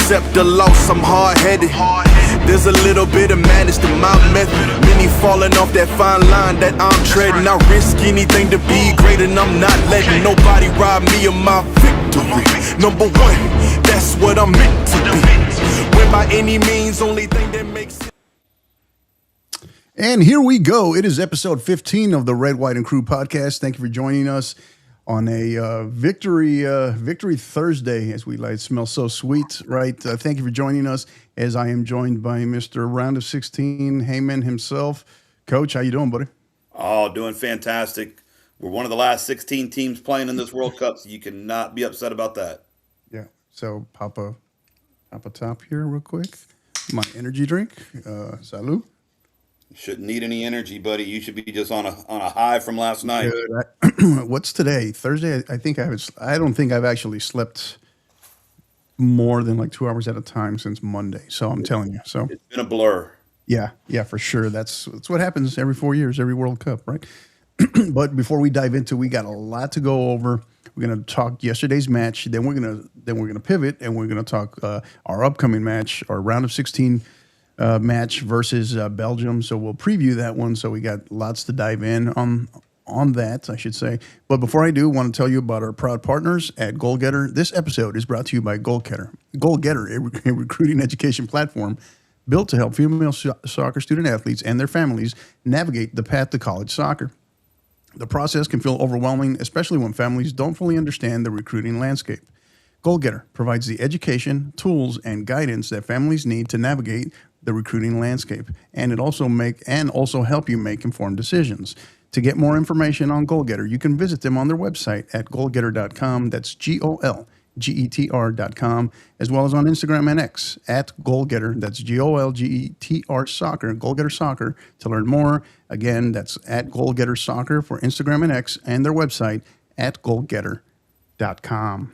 accept the loss, I'm hard-headed. There's a little bit of madness to my method. Many falling off that fine line that I'm treading. I risk anything to be great, and I'm not letting nobody rob me of my victory. Number one, that's what I'm meant to be. When by any means, only thing that makes sense. And here we go. It is episode 15 of the Red, White, and Crew podcast. Thank you for joining us on a victory Thursday, as we like. It smells so sweet, right? Thank you for joining us, as I am joined by Mr. Round of 16 Heyman himself. Coach, how you doing, buddy? Oh, doing fantastic. We're one of the last 16 teams playing in this World Cup, so you cannot be upset about that. Yeah. So pop a top here real quick. My energy drink. Salud. Shouldn't need any energy, buddy. You should be just on a high from last night. What's today? Thursday. I don't think I've actually slept more than like 2 hours at a time since Monday. So I'm telling you. So it's been a blur. Yeah, for sure. That's what happens every 4 years, every World Cup, right? But before we dive into, we got a lot to go over. We're gonna talk yesterday's match. Then we're gonna pivot and we're gonna talk our upcoming match, our round of 16. Match versus Belgium. So we'll preview that one. So we got lots to dive in on that, I should say. But before I do, I want to tell you about our proud partners at GoalGetter. This episode is brought to you by GoalGetter. GoalGetter, a recruiting education platform built to help female soccer student athletes and their families navigate the path to college soccer. The process can feel overwhelming, especially when families don't fully understand the recruiting landscape. GoalGetter provides the education, tools, and guidance that families need to navigate the recruiting landscape, and it also help you make informed decisions. To get more information on GoalGetter, you can visit them on their website at goalgetter.com. That's GOLGETR.com, as well as on Instagram and X at GoalGetter. That's GOLGETR Soccer, GoalGetter Soccer, to learn more. Again, that's at GoalGetter Soccer for Instagram and X, and their website at goalgetter.com.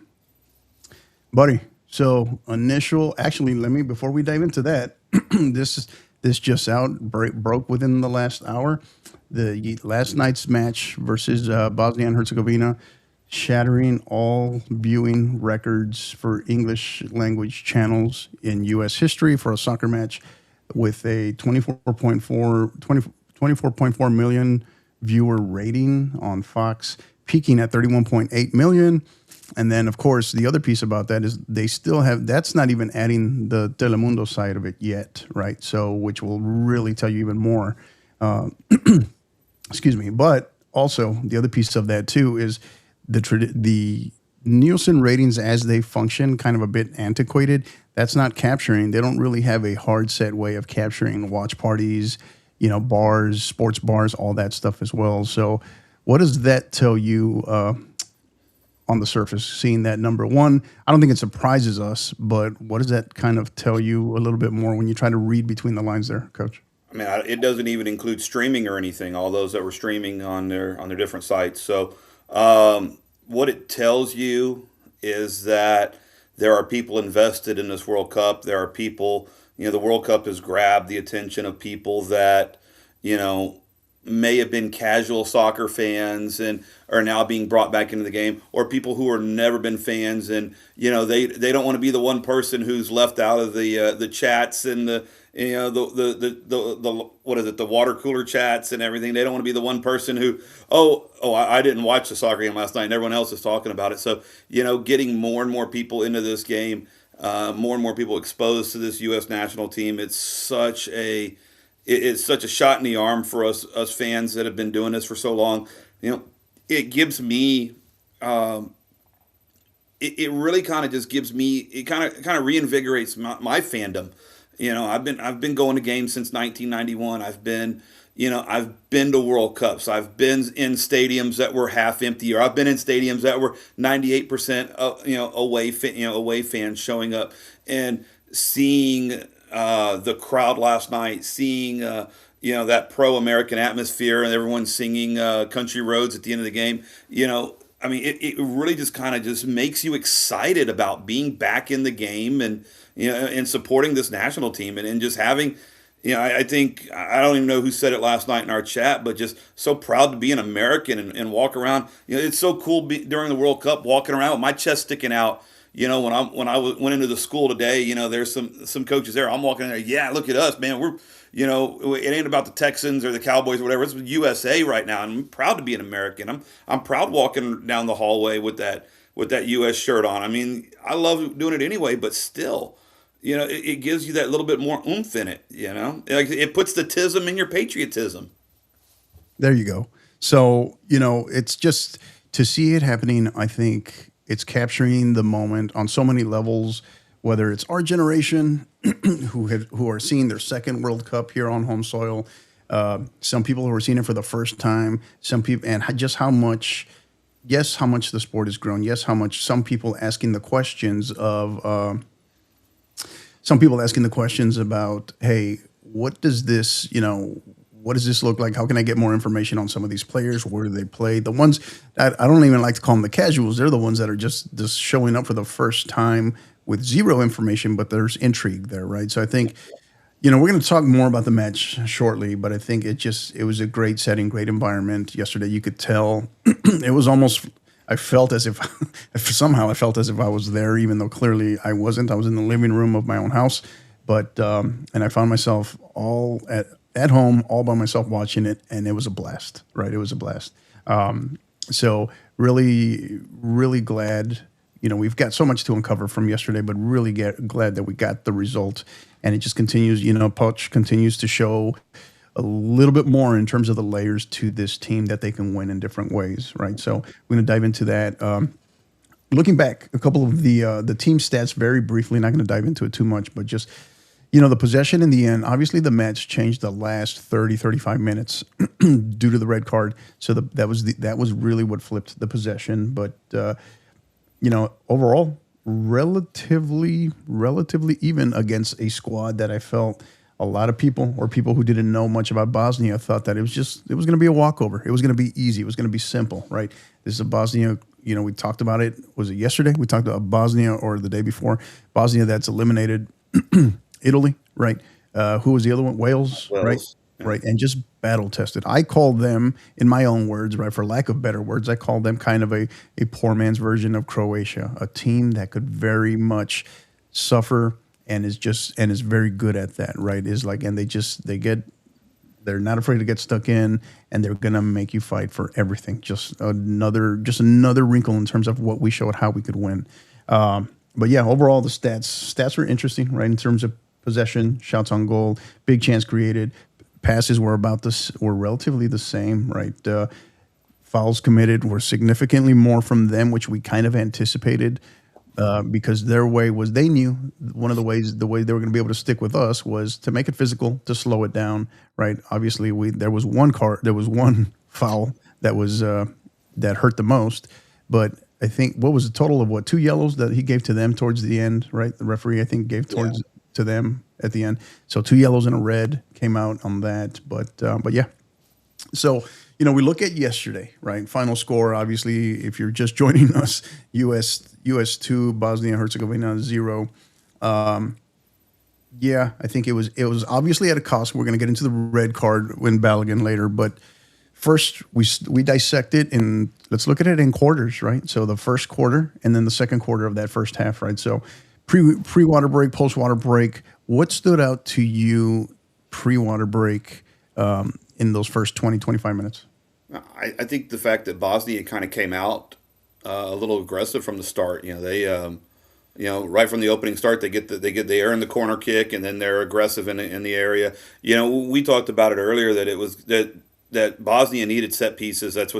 Buddy, so before we dive into that, this just broke within the last hour. The last night's match versus Bosnia and Herzegovina, shattering all viewing records for English language channels in U.S. history for a soccer match, with a 24.4 million viewer rating on Fox, peaking at 31.8 million. And then, of course, the other piece about that is they still have, that's not even adding the Telemundo side of it yet, right? So, which will really tell you even more. Excuse me. But also, the other piece of that, too, is the Nielsen ratings as they function, kind of a bit antiquated. That's not capturing. They don't really have a hard set way of capturing watch parties, bars, sports bars, all that stuff as well. So what does that tell you on the surface, seeing that number one? I don't think it surprises us, but what does that kind of tell you a little bit more when you try to read between the lines there, Coach? I mean, it doesn't even include streaming or anything, all those that were streaming on their different sites. So what it tells you is that there are people invested in this World Cup. There are people, the World Cup has grabbed the attention of people that, may have been casual soccer fans and are now being brought back into the game, or people who have never been fans, and they don't want to be the one person who's left out of the chats and the water cooler chats and everything. They don't want to be the one person who I didn't watch the soccer game last night and everyone else is talking about it. So getting more and more people into this game, more and more people exposed to this U.S. national team. It's such a shot in the arm for us fans that have been doing this for so long. It gives me, it really kind of just gives me, it kind of reinvigorates my fandom. I've been going to games since 1991. I've been to World Cups. I've been in stadiums that were half empty, or I've been in stadiums that were 98% away fans showing up, and seeing the crowd last night, seeing that pro-American atmosphere and everyone singing Country Roads at the end of the game. It really just kind of just makes you excited about being back in the game and and supporting this national team and just having. I think, I don't even know who said it last night in our chat, but just so proud to be an American and walk around. It's so cool during the World Cup walking around with my chest sticking out, went into the school today, there's some coaches there. I'm walking in there, yeah, look at us, man. It ain't about the Texans or the Cowboys or whatever. It's USA right now, and I'm proud to be an American. I'm proud walking down the hallway with that US shirt on. I mean, I love doing it anyway, but still, it gives you that little bit more oomph in it. Like it puts the tism in your patriotism. There you go. So, it's just to see it happening. I think it's capturing the moment on so many levels, whether it's our generation who are seeing their second World Cup here on home soil, some people who are seeing it for the first time, some people, and just how much the sport has grown. Yes, how much some people asking the questions about, hey, what does this, what does this look like? How can I get more information on some of these players? Where do they play? The ones that I don't even like to call them the casuals. They're the ones that are just showing up for the first time with zero information, but there's intrigue there, right? So I think, we're going to talk more about the match shortly, but I think it was a great setting, great environment. Yesterday, you could tell it was almost, I felt as if I was there, even though clearly I wasn't. I was in the living room of my own house, but, and I found myself all at home, all by myself watching it, and it was a blast, right? It was a blast. So really, really glad, we've got so much to uncover from yesterday, but really glad that we got the result. And it just continues, Poch continues to show a little bit more in terms of the layers to this team that they can win in different ways, right? So we're going to dive into that. Looking back, a couple of the team stats very briefly, not going to dive into it too much, but just, the possession in the end, obviously the match changed the last 30, 35 minutes due to the red card. So that was really what flipped the possession. But, overall, relatively even against a squad that I felt a lot of people or people who didn't know much about Bosnia thought that it was going to be a walkover. It was going to be easy. It was going to be simple, right? This is a Bosnia, we talked about it. Was it yesterday? We talked about Bosnia or the day before. Bosnia that's eliminated Italy, right? Who was the other one? Wales. Right? Yeah. Right. And just battle tested. I call them, in my own words, right, for lack of better words, I call them kind of a poor man's version of Croatia, a team that could very much suffer and is very good at that, right? Is like, and they're not afraid to get stuck in, and they're gonna make you fight for everything. Just another wrinkle in terms of what we showed how we could win. But yeah, overall the stats were interesting, right? In terms of possession, shots on goal, big chance created, passes were relatively the same, right? Fouls committed were significantly more from them, which we kind of anticipated, because their way was, they knew one of the way they were going to be able to stick with us was to make it physical, to slow it down, right? Obviously, there was one foul that was that hurt the most, but I think what was the total of 2 yellows that he gave to them towards the end, right? The referee, I think, gave to them at the end. So 2 yellows and a red came out on that, but yeah. So, we look at yesterday, right? Final score, obviously, if you're just joining us, US 2, Bosnia Herzegovina 0. Yeah, I think it was obviously at a cost. We're going to get into the red card in Balogun later, but first we dissect it, and let's look at it in quarters, right? So the first quarter and then the second quarter of that first half, right? So pre-water break, post-water break, what stood out to you pre-water break in those first 20, 25 minutes? I think the fact that Bosnia kind of came out a little aggressive from the start. They right from the opening start they earn the corner kick, and then they're aggressive in the area. We talked about it earlier that it was that Bosnia needed set pieces. That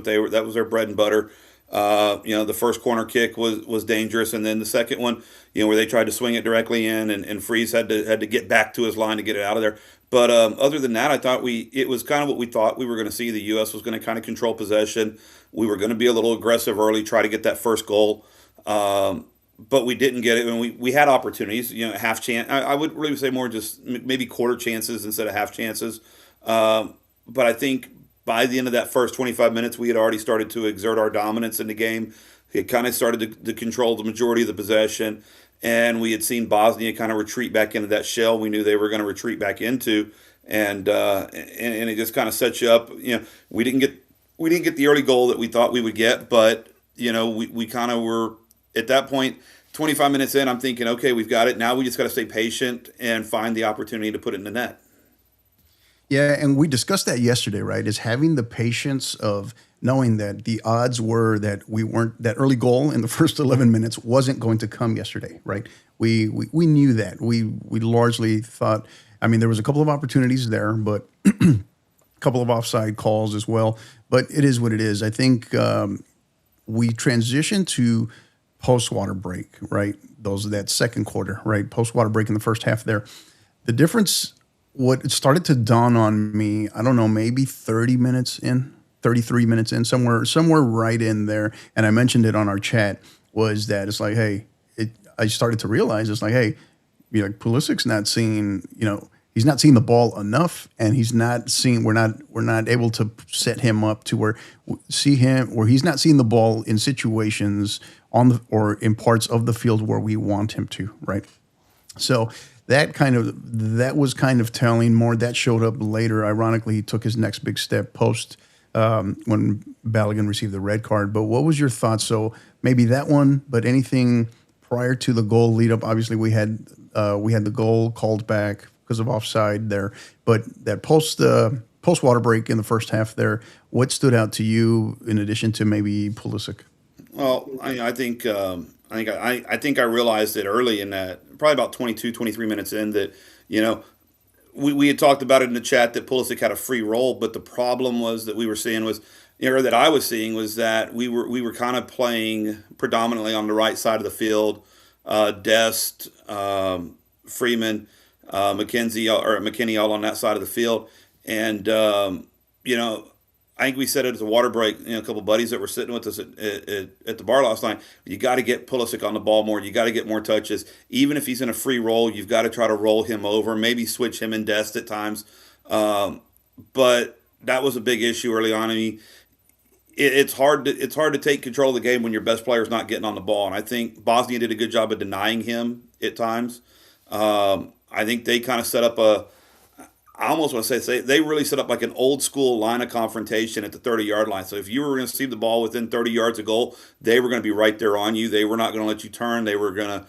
was their bread and butter. The first corner kick was dangerous, and then the second one, where they tried to swing it directly in, and Freeze had to get back to his line to get it out of there. But other than that, I thought it was kind of what we thought we were going to see. The U.S. was going to kind of control possession. We were going to be a little aggressive early, try to get that first goal. But we didn't get it, and we had opportunities. Half chance. I would really say more just maybe quarter chances instead of half chances. But I think by the end of that first 25 minutes, we had already started to exert our dominance in the game. It kind of started to control the majority of the possession, and we had seen Bosnia kind of retreat back into that shell we knew they were going to retreat back into, and it just kind of sets you up. We didn't get the early goal that we thought we would get, but we kind of were at that point. 25 minutes in, I'm thinking, okay, we've got it. Now we just got to stay patient and find the opportunity to put it in the net. Yeah, and we discussed that yesterday, right? Is having the patience of knowing that the odds were that we weren't that early goal in the first 11 minutes wasn't going to come yesterday, right? We knew that. We largely thought. I mean, there was a couple of opportunities there, but a couple of offside calls as well. But it is what it is. I think we transitioned to post water break, right? That second quarter, right? Post water break in the first half there. The difference, what it started to dawn on me, I don't know, maybe 30 minutes in, 33 minutes in, somewhere right in there. And I mentioned it on our chat, was that it's like, hey, I started to realize it's like, hey, Pulisic's not seeing, he's not seeing the ball enough, and he's not seeing. We're not able to set him up to where he's not seeing the ball in situations or in parts of the field where we want him to, right? So that was kind of telling. More that showed up later. Ironically, he took his next big step post when Balogun received the red card. But what was your thoughts? So maybe that one, but anything prior to the goal lead up? Obviously, we had the goal called back because of offside there. But that post water break in the first half there, what stood out to you in addition to maybe Pulisic? Well, I think I realized it early in that, probably about 22, 23 minutes in, that we had talked about it in the chat that Pulisic had a free roll, but the problem was that we were seeing was, or that I was seeing, was that we were kind of playing predominantly on the right side of the field. Dest, Freeman, McKenzie all on that side of the field, and I think we said it at the water break. A couple of buddies that were sitting with us at the bar last night. You got to get Pulisic on the ball more. You got to get more touches. Even if he's in a free roll, you've got to try to roll him over. Maybe switch him and Dest at times. But that was a big issue early on. I mean, it's hard to take control of the game when your best player is not getting on the ball. And I think Bosnia did a good job of denying him at times. I think they kind of set up I almost want to say they really set up like an old school line of confrontation at the 30-yard line. So if you were going to receive the ball within 30 yards of goal, they were going to be right there on you. They were not going to let you turn. They were going to,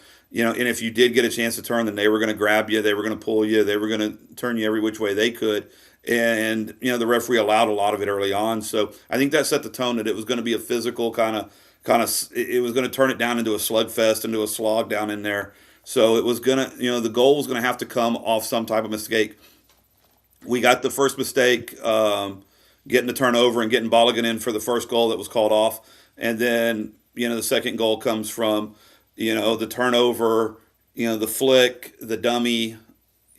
and if you did get a chance to turn, then they were going to grab you. They were going to pull you. They were going to turn you every which way they could. And, the referee allowed a lot of it early on. So I think that set the tone that it was going to be a physical kind of, it was going to turn it down into a slugfest, into a slog down in there. So it was going to, the goal was going to have to come off some type of mistake. We got the first mistake, getting the turnover and getting Balogun in for the first goal that was called off. And then, the second goal comes from, the turnover, the flick, the dummy,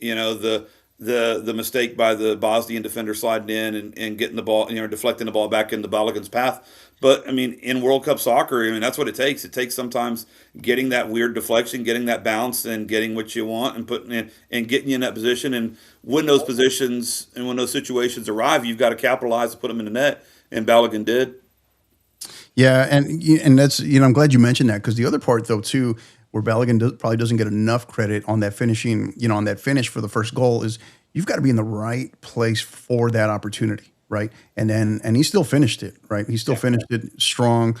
the mistake by the Bosnian defender sliding in and getting the ball, deflecting the ball back into Balogun's path. But, I mean, in World Cup soccer, that's what it takes. It takes sometimes getting that weird deflection, getting that bounce, and getting what you want and putting in and getting you in that position. And when those positions and when those situations arrive, you've got to capitalize to put them in the net. And Balogun did. Yeah, and that's, I'm glad you mentioned that, because the other part, though, too, where Balogun probably doesn't get enough credit on that finishing, on that finish for the first goal, is you've got to be in the right place for that opportunity. Right. And he still finished it. Right. He still finished it strong,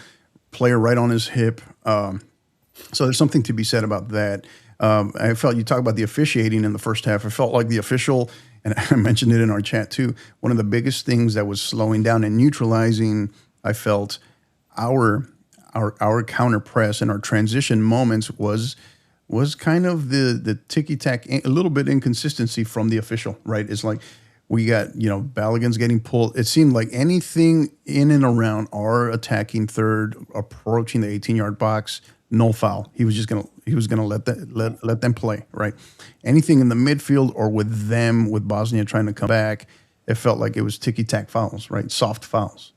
player right on his hip. So there's something to be said about that. I felt, you talk about the officiating in the first half. I felt like the official, and I mentioned it in our chat too, one of the biggest things that was slowing down and neutralizing, I felt, our counter press and our transition moments was kind of the ticky-tack, a little bit inconsistency from the official. Right. It's like, we got, Balogun's getting pulled. It seemed like anything in and around our attacking third, approaching the 18-yard box, no foul. He was gonna let them play, right? Anything in the midfield or with Bosnia trying to come back, it felt like it was ticky-tack fouls, right? Soft fouls.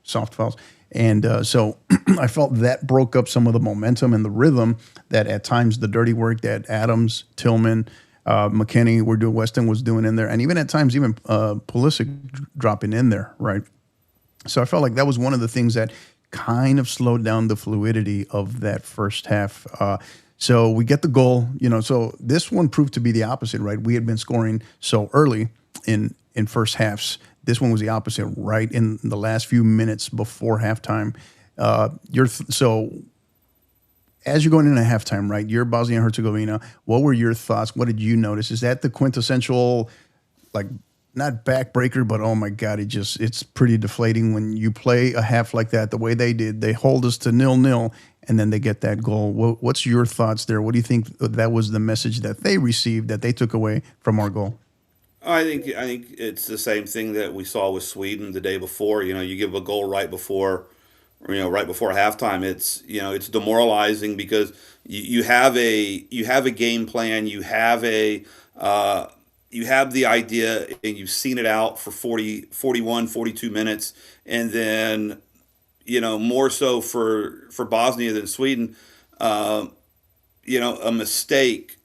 And so I felt that broke up some of the momentum and the rhythm that at times the dirty work that Adams, Tillman, McKinney Weston was doing in there, and even at times Pulisic dropping in there, right? So I felt like that was one of the things that kind of slowed down the fluidity of that first half. So we get the goal, so this one proved to be the opposite, right? We had been scoring so early in first halves. This one was the opposite, right in the last few minutes before halftime. So as you're going into halftime, right? You're Bosnia and Herzegovina. What were your thoughts? What did you notice? Is that the quintessential, like, not backbreaker, but oh my God, it's pretty deflating when you play a half like that, the way they did. They hold us to 0-0 and then they get that goal. What's your thoughts there? What do you think that was the message that they received, that they took away from our goal? I think it's the same thing that we saw with Sweden the day before. You give a goal right before halftime. It's demoralizing because you have a game plan, you have the idea, and you've seen it out for 40, 41, 42 minutes, and then more so for Bosnia than Sweden. uh, a mistake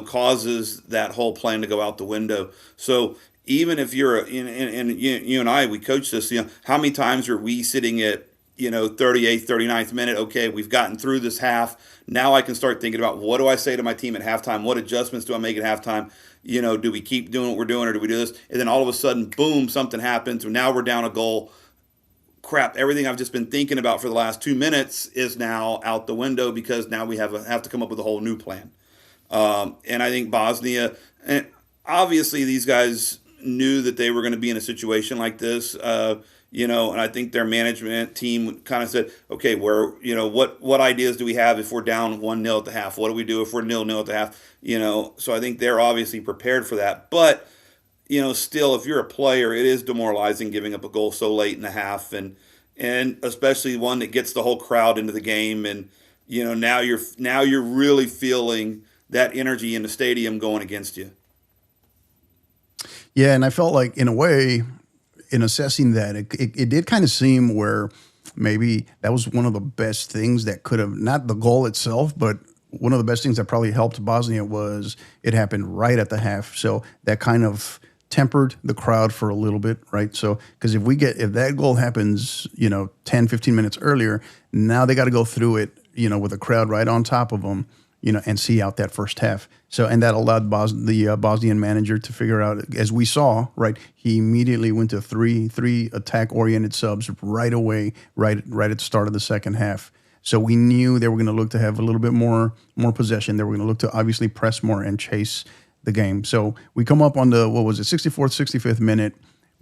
causes that whole plan to go out the window. So even if and you and I, we coach this, how many times are we sitting at, 38th, 39th minute? Okay, we've gotten through this half. Now I can start thinking about, what do I say to my team at halftime? What adjustments do I make at halftime? Do we keep doing what we're doing, or do we do this? And then all of a sudden, boom, something happens. And now we're down a goal. Crap, everything I've just been thinking about for the last 2 minutes is now out the window, because now we have to come up with a whole new plan. And I think Bosnia, and obviously these guys knew that they were going to be in a situation like this, and I think their management team kind of said, okay, what ideas do we have if we're down 1-0 at the half? What do we do if we're 0-0 at the half? So I think they're obviously prepared for that. But, still, if you're a player, it is demoralizing giving up a goal so late in the half, and especially one that gets the whole crowd into the game. And, now you're really feeling that energy in the stadium going against you. Yeah, and I felt like, in a way, in assessing that, it did kind of seem where maybe that was one of the best things that could have, not the goal itself, but one of the best things that probably helped Bosnia was it happened right at the half. So that kind of tempered the crowd for a little bit, right? So, because if that goal happens, 10, 15 minutes earlier, now they got to go through it, with a crowd right on top of them, and see out that first half. So, and that allowed the Bosnian manager to figure out, as we saw, right, he immediately went to three attack-oriented subs right away, right at the start of the second half. So we knew they were going to look to have a little bit more possession. They were going to look to obviously press more and chase the game. So we come up on the, 64th, 65th minute.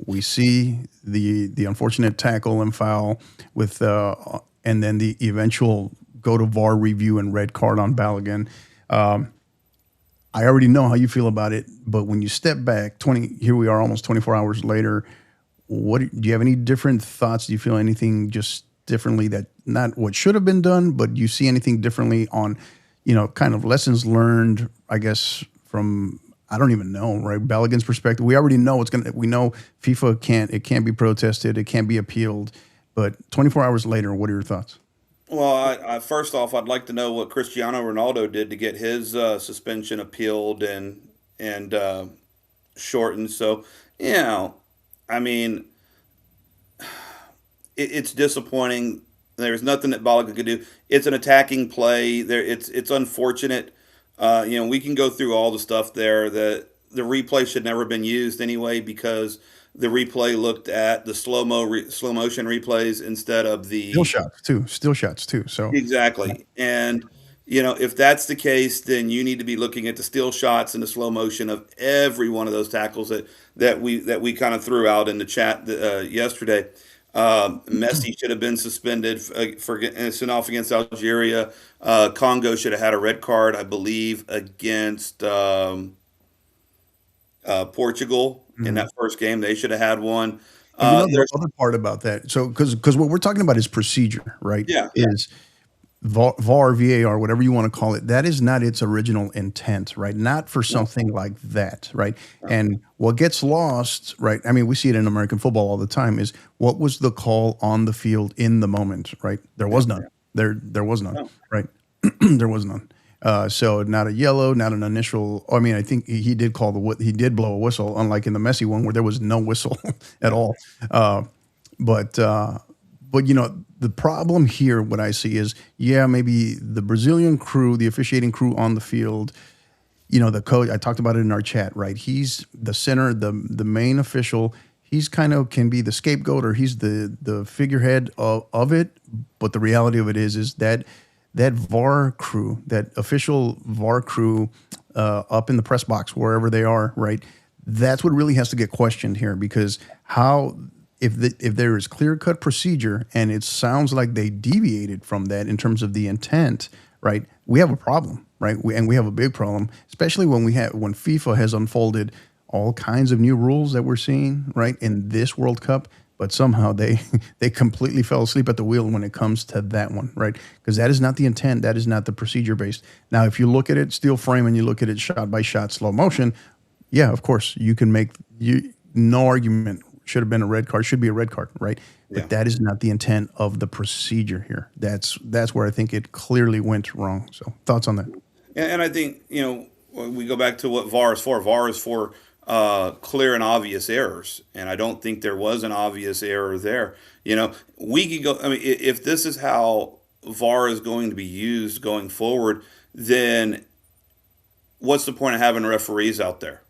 We see the unfortunate tackle and foul with, and then the eventual go to VAR review and red card on Balogun. I already know how you feel about it, but when you step back, here we are almost 24 hours later, do you have any different thoughts? Do you feel anything just differently, that not what should have been done, but you see anything differently on, kind of lessons learned, I guess, from, I don't even know, right? Balogun's perspective. We already know we know FIFA can't be protested, it can't be appealed, but 24 hours later, what are your thoughts? Well, first off, I'd like to know what Cristiano Ronaldo did to get his suspension appealed and shortened. So, I mean, it's disappointing. There's nothing that Balogun could do. It's an attacking play. It's unfortunate. We can go through all the stuff there. The replay should never have been used anyway, because the replay looked at the slow motion replays instead of the still shots too. So exactly. And if that's the case, then you need to be looking at the still shots and the slow motion of every one of those tackles that we kind of threw out in the chat yesterday. Messi should have been suspended for sent off against Algeria. Congo should have had a red card, I believe, against Portugal in that first game. They should have had one. The other part about that, so because what we're talking about is procedure, right? Yeah. Is VAR, VAR, whatever you want to call it, that is not its original intent, right? Not for something like that, right? And what gets lost, right? I mean, we see it in American football all the time, is what was the call on the field in the moment, right? There was none. There was none, right? There was none. So not a yellow, not an initial. I mean, I think he did blow a whistle, unlike in the Messi one where there was no whistle at all. But the problem here, what I see is, maybe the Brazilian crew, the officiating crew on the field, the coach. I talked about it in our chat, right? He's the center, the main official. He's kind of can be the scapegoat, or he's the figurehead of it. But the reality of it is that that VAR crew, that official VAR crew up in the press box, wherever they are, right? That's what really has to get questioned here, because how if there is clear cut procedure and it sounds like they deviated from that in terms of the intent, right? We have a problem, right? And we have a big problem, especially when when FIFA has unfolded all kinds of new rules that we're seeing, right, in this World Cup. But somehow they they completely fell asleep at the wheel when it comes to that one, right? Because that is not the intent. That is not the procedure based. Now, if you look at it steel frame and you look at it shot by shot, slow motion, yeah, of course you can make no argument. Should have been a red card. Should be a red card, right? Yeah. But that is not the intent of the procedure here. That's where I think it clearly went wrong. So thoughts on that? And I think, when we go back to what VAR is for. VAR is for clear and obvious errors, and I don't think there was an obvious error there. We could go. I mean, if this is how VAR is going to be used going forward, then what's the point of having referees out there?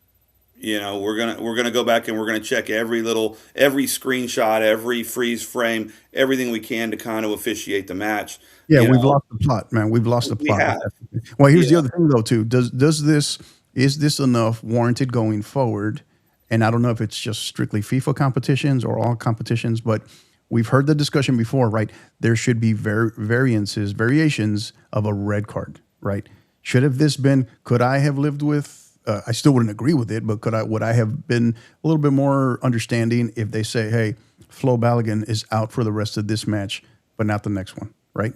We're gonna go back and we're gonna check every screenshot, every freeze frame, everything we can to kind of officiate the match. Yeah, we've lost the plot, man. We've lost the plot. Have. Well, here's the other thing though, too. Is this enough warranted going forward? And I don't know if it's just strictly FIFA competitions or all competitions, but we've heard the discussion before, right? There should be variations of a red card, right? Could I have lived with, I still wouldn't agree with it, but would I have been a little bit more understanding if they say, hey, Flo Balogun is out for the rest of this match, but not the next one, right?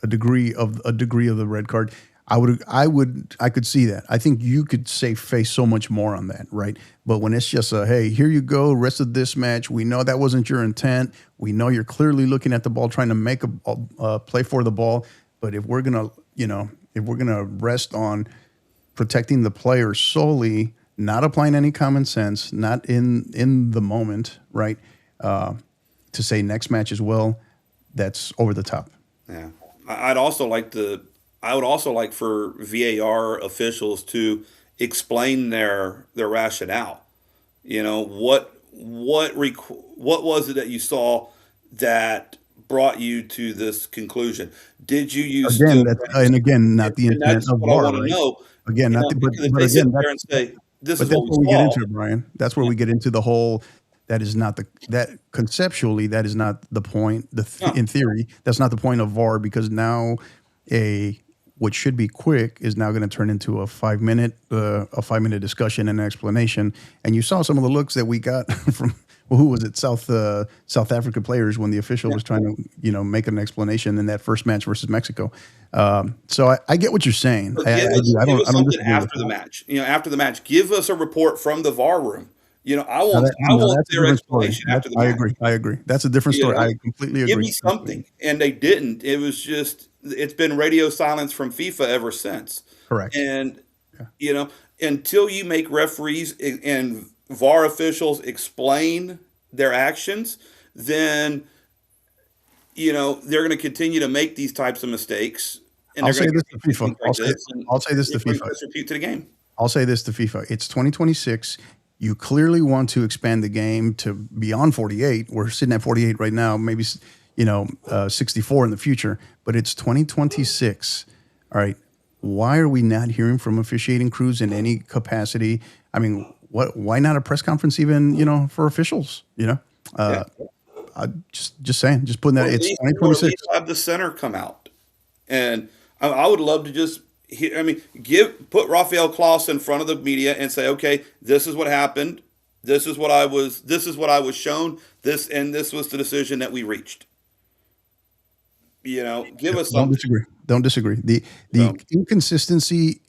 A degree of the red card. I could see that. I think you could save face so much more on that, right? But when it's just hey, here you go, rest of this match, we know that wasn't your intent. We know you're clearly looking at the ball, trying to make a play for the ball. But if we're gonna rest on protecting the player solely, not applying any common sense, not in the moment, right? To say next match as well, that's over the top. Yeah, I would also like for VAR officials to explain their rationale. What was it that you saw that brought you to this conclusion? Did you use not the intent that's of what VAR, I want right? to know. Again, If they sit there and say this is what we get saw. into it, Brian. That's where we get into the whole. That is not conceptually, that is not the point. In theory, that's not the point of VAR, because now what should be quick is now going to turn into a 5-minute discussion and explanation. And you saw some of the looks that we got from who was it? South Africa players when the official was trying to make an explanation in that first match versus Mexico. So I get what you're saying. I don't disagree after the match. After the match, give us a report from the VAR room. I want their explanation after the match. I agree. That's a different story. I completely agree. Give me something. And they didn't. It was just, it's been radio silence from FIFA ever since. Correct. And, until you make referees and VAR officials explain their actions, then, they're going to continue to make these types of mistakes. And I'll say this to FIFA. I'll say this to FIFA. To the game. I'll say this to FIFA. It's 2026. You clearly want to expand the game to beyond 48. We're sitting at 48 right now, maybe 64 in the future, but it's 2026. All right. Why are we not hearing from officiating crews in any capacity? I mean, why not a press conference even, for officials, just saying, just putting that, it's 2026. At least have the center come out. And I would love to just, put Rafael Klaus in front of the media and say, okay, this is what happened. This is what I was shown. This was the decision that we reached. Give us something. Don't disagree. The inconsistency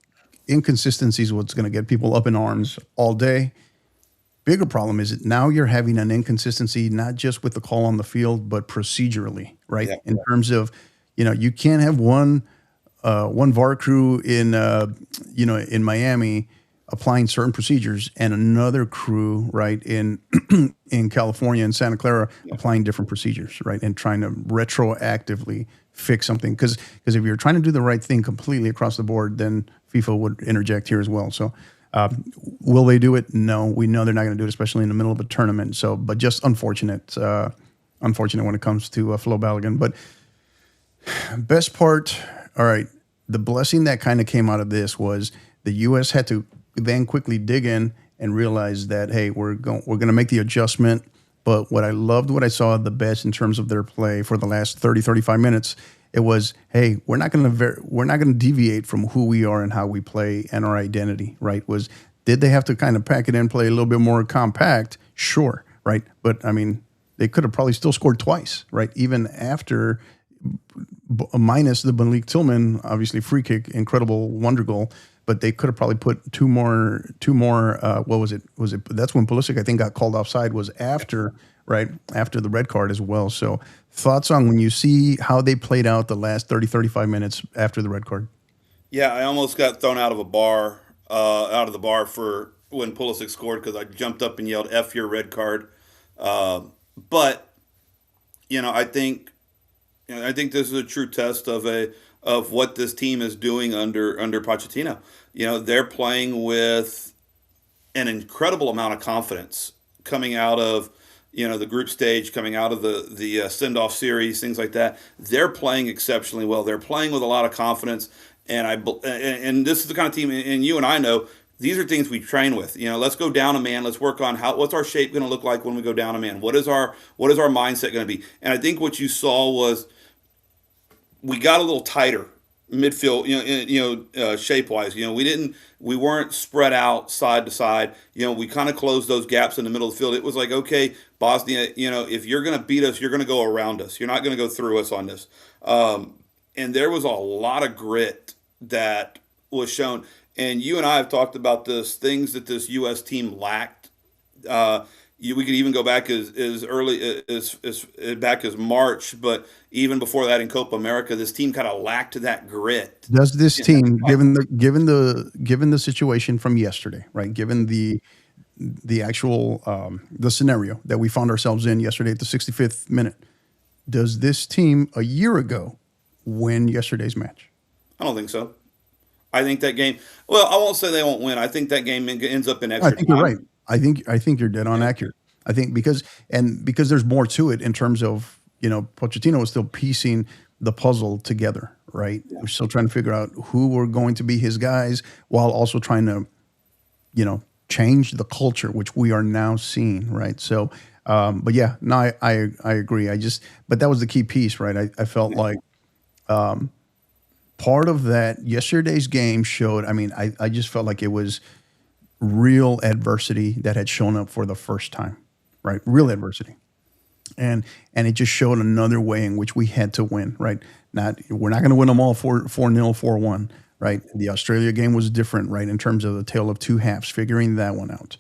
is what's going to get people up in arms all day. Bigger problem is that now you're having an inconsistency, not just with the call on the field, but procedurally, right? Yeah. In terms of, you can't have one VAR crew in Miami applying certain procedures and another crew, right, in California and Santa Clara applying different procedures, right, and trying to retroactively fix something. Because if you're trying to do the right thing completely across the board, then FIFA would interject here as well. So will they do it? No, we know they're not going to do it, especially in the middle of a tournament. So, but just unfortunate when it comes to Flo Balogun. But Best part, all right. The blessing that kind of came out of this was the U.S. had to then quickly dig in and realize that hey, we're going to make the adjustment. But what I saw the best in terms of their play for the last 30 35 minutes, it was hey, we're not going to deviate from who we are and how we play and our identity. Right? Was did they have to kind of pack it in, play a little bit more compact? Sure, right. But I mean, they could have probably still scored twice, right? Even after minus the Malik Tillman, obviously free kick, incredible wonder goal. But they could have probably put two more. What was it? That's when Pulisic I think got called offside. Was after right after the red card as well. So thoughts on when you see how they played out the last 30 35 minutes after the red card. Yeah, I almost got thrown out of the bar for when Pulisic scored because I jumped up and yelled "F your red card." But you know, I think I think this is a true test of what this team is doing under Pochettino. You know, they're playing with an incredible amount of confidence coming out of the group stage, coming out of the send off series, things like that. They're playing exceptionally well. They're playing with a lot of confidence, and this is the kind of team. And you and I know these are things we train with. You know, let's go down a man. Let's work on what's our shape going to look like when we go down a man. What is our mindset going to be? And I think what you saw was we got a little tighter midfield, shape wise. You know, we weren't spread out side to side. You know, we kind of closed those gaps in the middle of the field. It was like, okay, Bosnia, if you're going to beat us, you're going to go around us. You're not going to go through us on this. And there was a lot of grit that was shown. And you and I have talked about this things that this U.S. team lacked. We could even go back as early as March, but even before that in Copa America, this team kind of lacked that grit. Does this team, given the situation from yesterday, right? Given the actual the scenario that we found ourselves in yesterday at the 65th minute, does this team a year ago win yesterday's match? I don't think so. I think that game. Well, I won't say they won't win. I think that game ends up in I extra think you're time. right. I think you're dead on accurate. I think because there's more to it in terms of Pochettino is still piecing the puzzle together, right? We're still trying to figure out who were going to be his guys while also trying to change the culture, which we are now seeing, right? So, but yeah, no, I agree. But that was the key piece, right? I felt like part of that yesterday's game showed. I mean, I just felt like it was real adversity that had shown up for the first time, right? Real adversity. And it just showed another way in which we had to win, right? We're not going to win them all 4-0, 4-1, right? The Australia game was different, right? In terms of the tale of two halves, figuring that one out.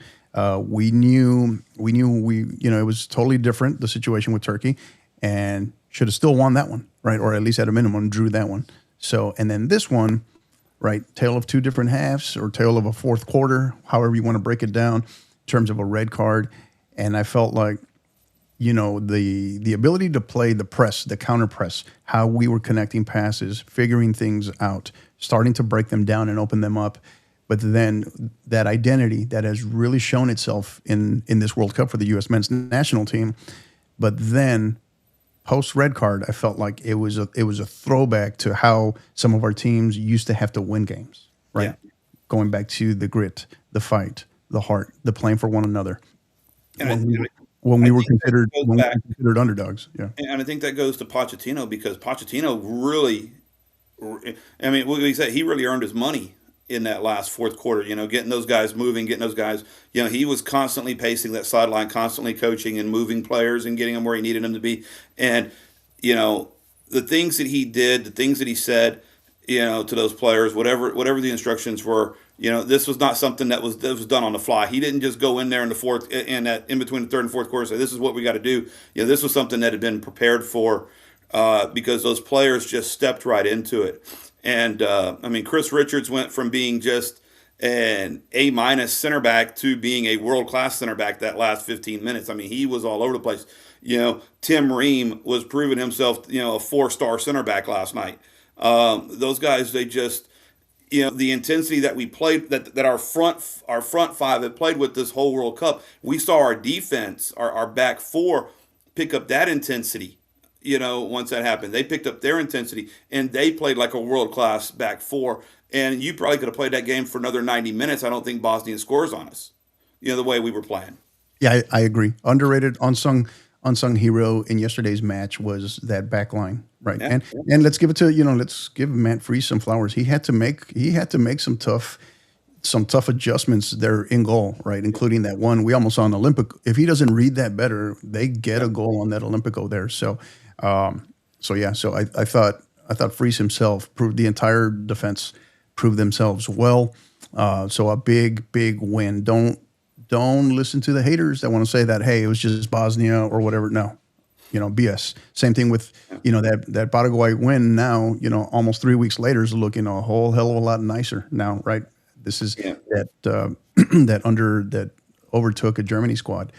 We knew it was totally different, the situation with Turkey, and should have still won that one, right? Or at least at a minimum drew that one. So, and then this one, right? Tale of two different halves or tale of a fourth quarter, however you want to break it down in terms of a red card. And I felt like, the ability to play the press, the counter press, how we were connecting passes, figuring things out, starting to break them down and open them up. But then that identity that has really shown itself in this World Cup for the U.S. men's national team. But then post red card, I felt like it was a throwback to how some of our teams used to have to win games, right? Yeah. Going back to the grit, the fight, the heart, the playing for one another. And When we I were think that considered goes back, underdogs, yeah. and I think that goes to Pochettino because Pochettino really, I mean, what he said, he really earned his money in that last fourth quarter. Getting those guys moving, getting those guys. He was constantly pacing that sideline, constantly coaching and moving players and getting them where he needed them to be. And the things that he did, the things that he said, to those players, whatever the instructions were. This was not something that was done on the fly. He didn't just go in there in the fourth and in between the third and fourth quarter and say, "This is what we got to do." This was something that had been prepared for because those players just stepped right into it. And I mean, Chris Richards went from being just an A- center back to being a world class center back that last 15 minutes. I mean, he was all over the place. Tim Ream was proving himself, a 4-star center back last night. Those guys, they just. The intensity that we played, that our front five had played with this whole World Cup, we saw our defense, our back four, pick up that intensity, once that happened. They picked up their intensity and they played like a world class back four. And you probably could have played that game for another 90 minutes. I don't think Bosnia scores on us, the way we were playing. Yeah, I agree. Underrated, unsung hero in yesterday's match was that back line, right? Yeah. And let's give it to let's give Matt Freese some flowers. He had to make some tough adjustments there in goal, right? Including that one we almost saw an Olympic. If he doesn't read that better, they get a goal on that Olympico there. So, I thought Freese himself proved the entire defense proved themselves well. So a big win. Don't listen to the haters that want to say that, hey, it was just Bosnia or whatever. No, BS. Same thing with that Paraguay win. Now, almost 3 weeks later is looking a whole hell of a lot nicer now, right? This is that overtook a Germany squad.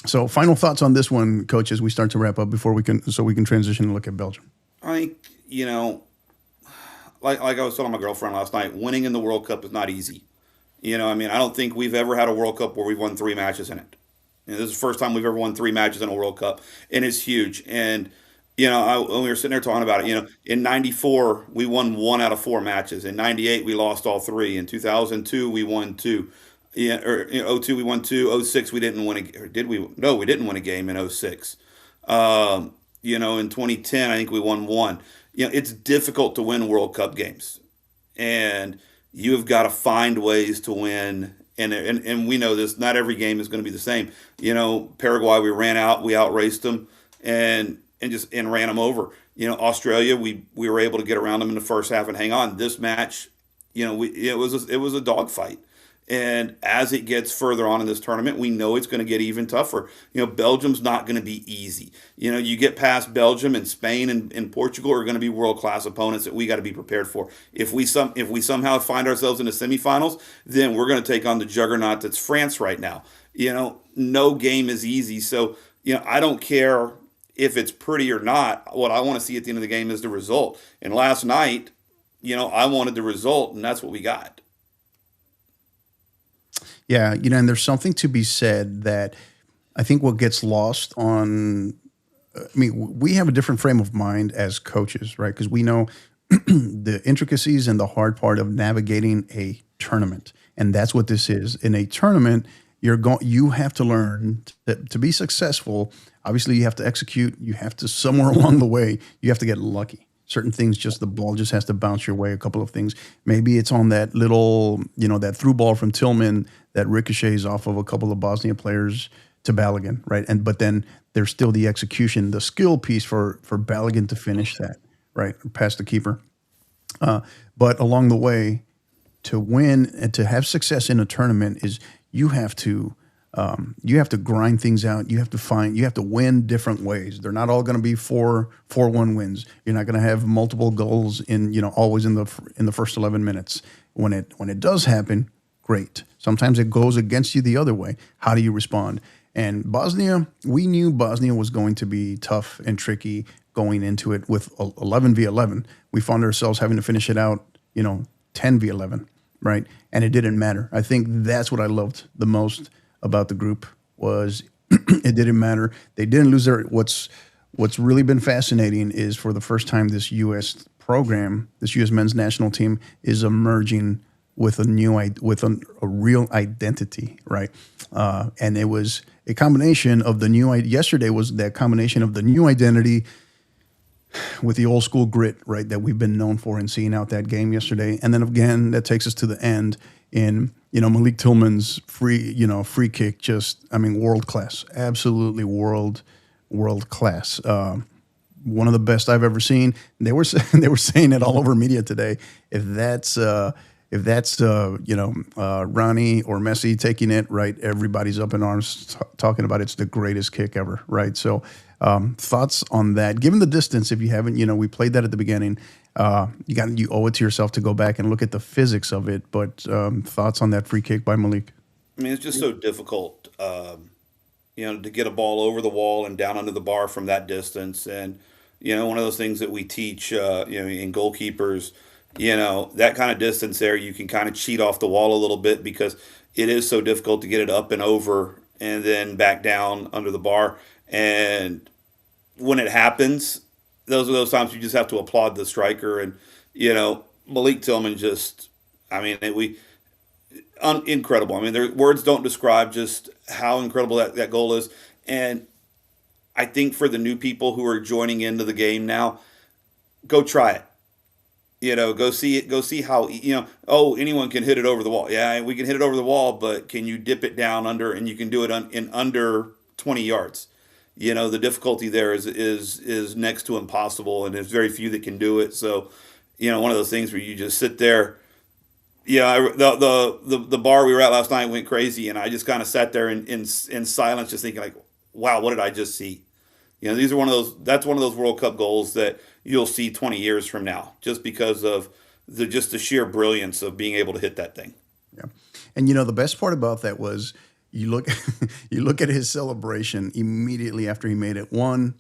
So final thoughts on this one, Coach, as we start to wrap up before we can transition and look at Belgium. I think, like I was telling my girlfriend last night, winning in the World Cup is not easy. I don't think we've ever had a World Cup where we've won 3 matches in it. This is the first time we've ever won 3 matches in a World Cup, and it's huge. And when we were sitting there talking about it, in '94 we won 1 out of 4 matches. In '98 we lost all 3. In 2002 we won 2. Yeah, or '02 we won 2. '06 we didn't win or did we? No, we didn't win a game in '06. In 2010 I think we won 1. It's difficult to win World Cup games, and you've got to find ways to win. And we know this. Not every game is going to be the same. Paraguay, we outraced them and ran them over. Australia, we were able to get around them in the first half and hang on. This match, it was a dogfight. And as it gets further on in this tournament, we know it's going to get even tougher. Belgium's not going to be easy. You get past Belgium and Spain and Portugal are going to be world-class opponents that we got to be prepared for. If we somehow find ourselves in the semifinals, then we're going to take on the juggernaut that's France right now. No game is easy. So, I don't care if it's pretty or not. What I want to see at the end of the game is the result. And last night, I wanted the result, and that's what we got. Yeah, and there's something to be said that I think what gets lost on, we have a different frame of mind as coaches, right? Because we know the intricacies and the hard part of navigating a tournament. And that's what this is. In a tournament, you have to learn to be successful. Obviously, you have to execute. You have to, somewhere along the way, you have to get lucky. Certain things, just the ball just has to bounce your way. A couple of things. Maybe it's on that little, that through ball from Tillman that ricochets off of a couple of Bosnia players to Balogun, right? But then there's still the execution, the skill piece for Balogun to finish that, right? Past the keeper. But along the way, to win and to have success in a tournament is you have to grind things out. You have to win different ways. They're not all going to be 4-1 wins. You're not going to have multiple goals always in the first 11 minutes. When it does happen, great. Sometimes it goes against you the other way. How do you respond? And Bosnia, we knew Bosnia was going to be tough and tricky going into it with 11v11. We found ourselves having to finish it out, 10v11, right? And it didn't matter. I think that's what I loved the most about the group was it didn't matter. They didn't lose their. What's really been fascinating is for the first time this U.S. program, this U.S. men's national team is emerging with a real identity, right? And it was a combination of the new. Yesterday was that combination of the new identity with the old school grit, right, that we've been known for and seeing out that game yesterday. And then again, that takes us to the end in, Malik Tillman's free kick, world class, absolutely world class. One of the best I've ever seen. They were saying it all over media today. If that's Ronnie or Messi taking it, right, everybody's up in arms talking about it's the greatest kick ever, right? So thoughts on that? Given the distance, if you haven't, we played that at the beginning. You owe it to yourself to go back and look at the physics of it. But thoughts on that free kick by Malik? It's just so difficult, to get a ball over the wall and down under the bar from that distance. And, one of those things that we teach, in goalkeepers, that kind of distance there, you can kind of cheat off the wall a little bit because it is so difficult to get it up and over and then back down under the bar. And when it happens, those are those times you just have to applaud the striker. And Malik Tillman just, I mean, incredible. I mean, words don't describe just how incredible that goal is. And I think for the new people who are joining into the game now, go try it. Go see it. Go see how, oh, anyone can hit it over the wall. Yeah, we can hit it over the wall, but can you dip it down under, and you can do it in under 20 yards. The difficulty there is next to impossible, and there's very few that can do it. So, one of those things where you just sit there. The bar we were at last night went crazy, and I just kind of sat there in silence, just thinking like, wow, what did I just see? These are that's one of those World Cup goals that you'll see 20 years from now, just because of the sheer brilliance of being able to hit that thing. Yeah. And the best part about that was you look at his celebration immediately after he made it. One,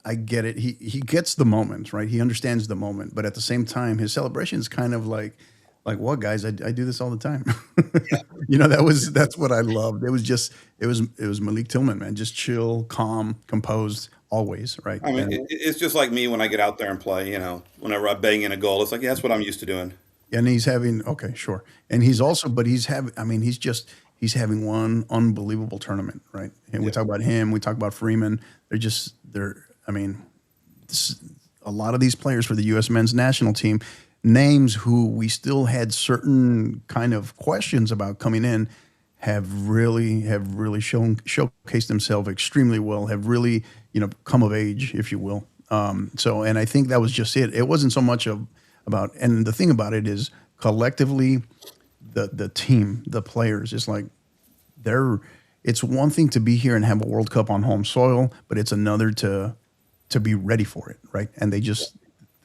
I get it. He gets the moment, right? He understands the moment, but at the same time, his celebration is kind of like what, guys? I do this all the time. Yeah. That's what I loved. It was Malik Tillman, man. Just chill, calm, composed, always, right? I mean, it's just like me when I get out there and play. Whenever I bang in a goal, it's like, yeah, that's what I'm used to doing. And he's having, okay, sure. And he's having one unbelievable tournament, right? And we talk about him, we talk about Freeman. A lot of these players for the U.S. men's national team, names who we still had certain kind of questions about coming in, have really showcased themselves extremely well, have really, come of age, if you will. And I think that was just it. It wasn't so much about, and the thing about it is collectively, the team, the players, it's like it's one thing to be here and have a World Cup on home soil, but it's another to be ready for it, right? And they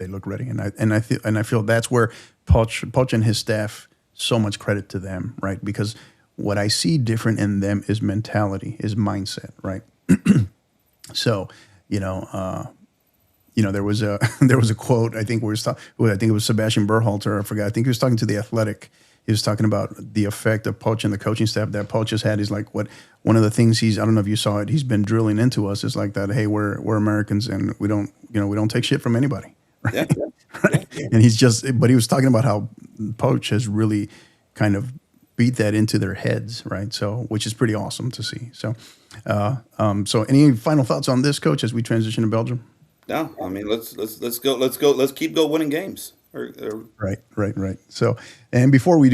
look ready, and I feel that's where Poch and his staff, so much credit to them, right? Because what I see different in them is mentality, is mindset, right? So, there was a quote, I think it was Sebastian Berhalter, I forgot. I think he was talking to The Athletic. He was talking about the effect of Poch and the coaching staff that Poch has had. He's like, one of the things I don't know if you saw it, he's been drilling into us is like that, hey, we're Americans and we don't take shit from anybody. Right? Yeah. Right? Yeah. And but he was talking about how Poch has really kind of beat that into their heads, right? So, which is pretty awesome to see. So, so any final thoughts on this, Coach, as we transition to Belgium? No, I mean, let's go. Let's keep winning games. Right. So, and before we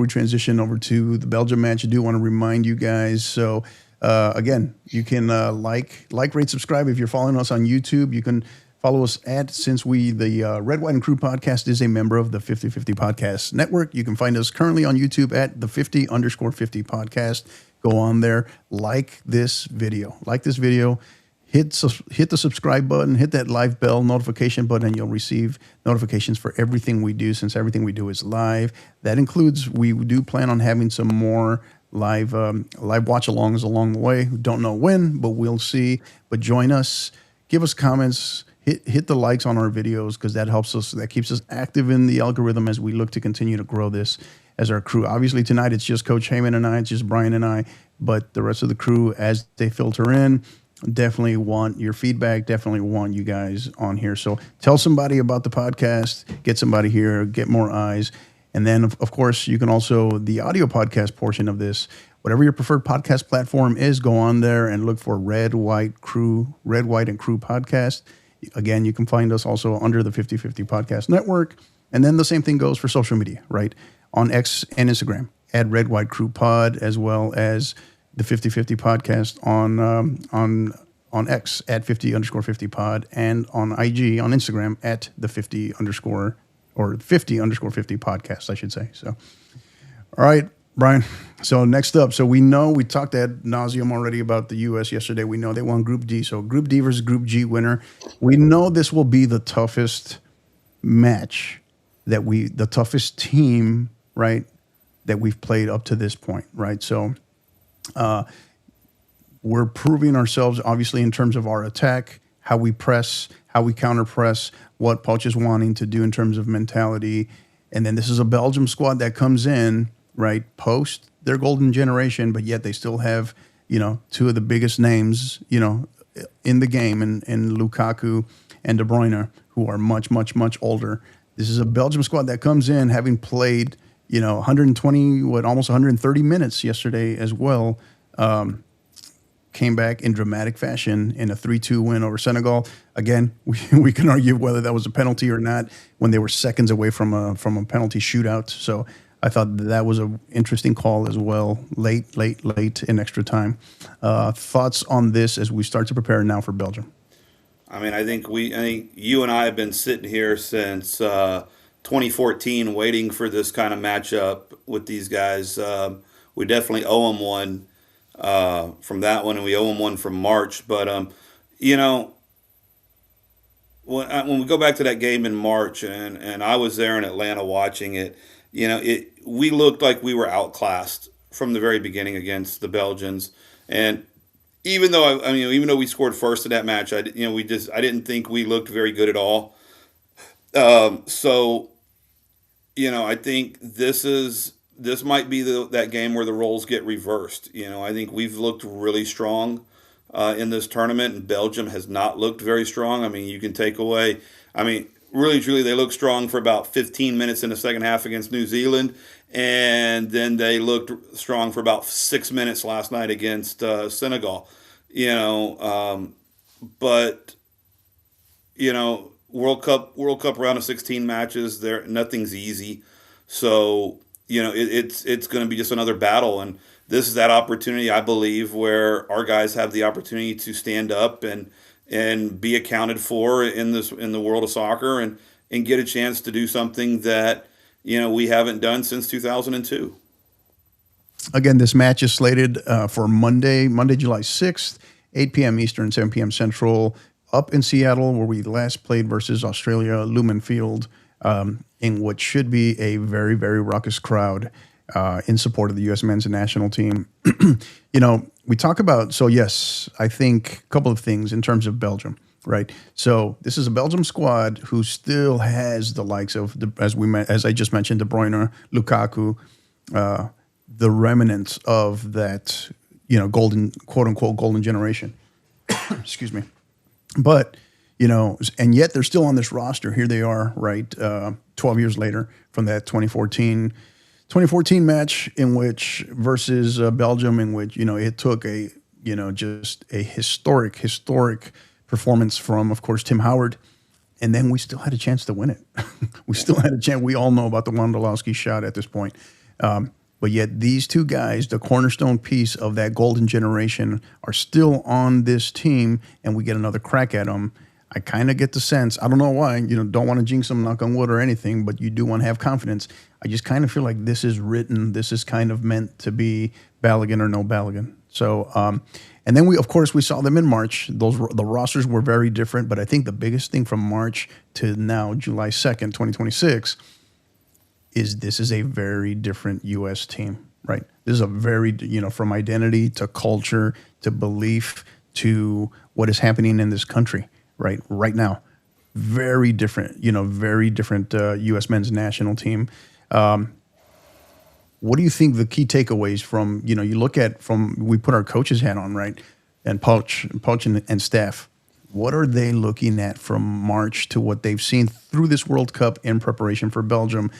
transition over to the Belgium match, I do want to remind you guys. So, again, you can like, rate, subscribe if you're following us on YouTube. You can follow us since the Red, White, and Crew podcast is a member of the 50/50 Podcast Network. You can find us currently on YouTube at the 50_50 Podcast. Go on there, like this video. Hit the subscribe button, hit that live bell notification button, and you'll receive notifications for everything we do, since everything we do is live. That includes, we do plan on having some more live watch-alongs along the way. Don't know when, but we'll see. But join us, give us comments, hit the likes on our videos, because that helps us, that keeps us active in the algorithm as we look to continue to grow this as our crew. Obviously, tonight it's just Coach Heyman and I, it's just Brian and I, but the rest of the crew, as they filter in, definitely want your feedback, definitely want you guys on here. So tell somebody about the podcast, get somebody here, get more eyes. And then, of course, you can also, the audio podcast portion of this, whatever your preferred podcast platform is, go on there and look for Red, White, and Crew podcast. Again, you can find us also under the 50/50 Podcast Network. And then the same thing goes for social media, right? On X and Instagram, at Red, White, Crew Pod, as well as the 50/50 Podcast on X at 50_50 pod, and on IG, on Instagram at the 50_ or 50_50 podcast, I should say. So, all right, Brian. So next up, so we talked ad nauseum already about the U.S. yesterday. We know they won Group D. So Group D versus Group G winner. We know this will be the toughest match the toughest team, right, that we've played up to this point, right? So we're proving ourselves, obviously, in terms of our attack, how we press, how we counter press, what Poch is wanting to do in terms of mentality. And then this is a Belgium squad that comes in, right, post their golden generation, but yet they still have, two of the biggest names, in the game, and Lukaku and De Bruyne, who are much, much, much older. This is a Belgium squad that comes in having played, 120, almost 130 minutes yesterday as well. Came back in dramatic fashion in a 3-2 win over Senegal. Again, we can argue whether that was a penalty or not when they were seconds away from a penalty shootout. So I thought that was an interesting call as well, late in extra time. Thoughts on this as we start to prepare now for Belgium? I mean, I think you and I have been sitting here since 2014 waiting for this kind of matchup with these guys. We definitely owe them one from that one, and we owe them one from March. But you know, when we go back to that game in March, and I was there in Atlanta watching it, we looked like we were outclassed from the very beginning against the Belgians. And even though even though we scored first in that match, I didn't think we looked very good at all. So I think this might be that game where the roles get reversed. I think we've looked really strong in this tournament, and Belgium has not looked very strong. I mean, you can take away. I mean, really, truly, they looked strong for about 15 minutes in the second half against New Zealand, and then they looked strong for about 6 minutes last night against Senegal. But World Cup round of 16 matches, nothing's easy. So it's going to be just another battle, and this is that opportunity, I believe, where our guys have the opportunity to stand up and be accounted for in the world of soccer, and get a chance to do something that we haven't done since 2002. Again, this match is slated for Monday, July 6th, 8 p.m. Eastern, 7 p.m. Central, up in Seattle, where we last played versus Australia, Lumen Field, in what should be a very, very raucous crowd in support of the U.S. men's national team. We talk about, so yes, I think a couple of things in terms of Belgium, right? So this is a Belgium squad who still has the likes of, as I just mentioned, De Bruyne, Lukaku, the remnants of that, golden, quote unquote, golden generation. Excuse me. But, and yet they're still on this roster. Here they are, right? 12 years later from that 2014 match versus Belgium, in which, it took just a historic performance from, of course, Tim Howard. And then we still had a chance to win it. We still had a chance. We all know about the Wondolowski shot at this point. But yet these two guys, the cornerstone piece of that golden generation, are still on this team, and we get another crack at them. I kind of get the sense, I don't know why, don't want to jinx them, knock on wood or anything, but you do want to have confidence. I just kind of feel like this is written, this is kind of meant to be Balogun or no Balogun. So, and then we saw them in March. The rosters were very different, but I think the biggest thing from March to now, July 2nd, 2026, is this is a very different U.S. team, right? This is a very, from identity to culture to belief to what is happening in this country, right now. Very different, U.S. men's national team. What do you think the key takeaways from, you look at we put our coach's hat on, right? And Pouch and staff. What are they looking at from March to what they've seen through this World Cup in preparation for Belgium?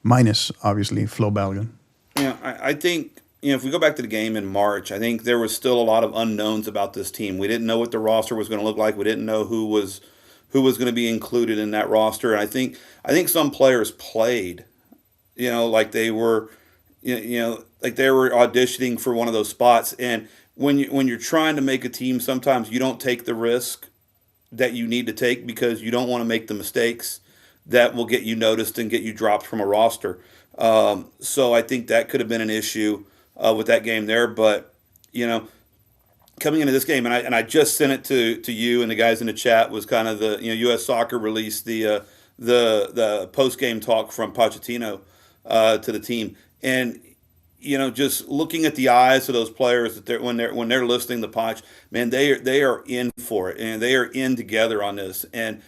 Minus, obviously, Flo Balogun. I think, if we go back to the game in March, I think there was still a lot of unknowns about this team. We didn't know what the roster was going to look like. We didn't know who was going to be included in that roster. And I think some players played, like they were, like they were auditioning for one of those spots. And when you're trying to make a team, sometimes you don't take the risk that you need to take because you don't want to make the mistakes that will get you noticed and get you dropped from a roster. So I think that could have been an issue with that game there. But, coming into this game, and I just sent it to you and the guys in the chat, was kind of the, U.S. Soccer released the post-game talk from Pochettino to the team. And, just looking at the eyes of those players that when they're listening to Poch, man, they are in for it, and they are in together on this. And,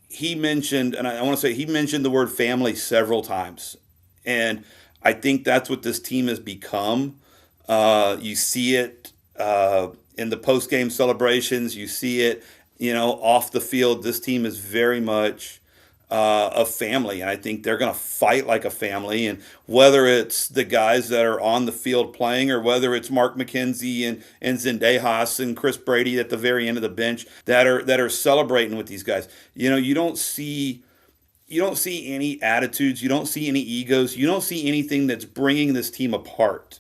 he mentioned the word family several times. And I think that's what this team has become. You see it, in the post game celebrations. You see it, off the field. This team is very much a family, and I think they're going to fight like a family. And whether it's the guys that are on the field playing, or whether it's Mark McKenzie and Zendejas and Chris Brady at the very end of the bench that are celebrating with these guys, you don't see any attitudes, you don't see any egos, you don't see anything that's bringing this team apart.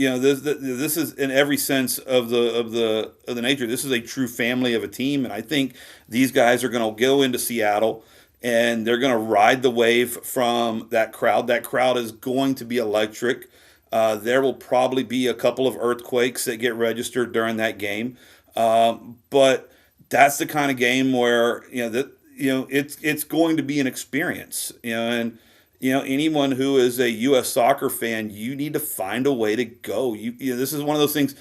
This is in every sense of the nature. This is a true family of a team, and I think these guys are going to go into Seattle and they're going to ride the wave from that crowd. That crowd is going to be electric. There will probably be a couple of earthquakes that get registered during that game, but that's the kind of game where it's going to be an experience. And anyone who is a U.S. soccer fan, you need to find a way to go. This is one of those things,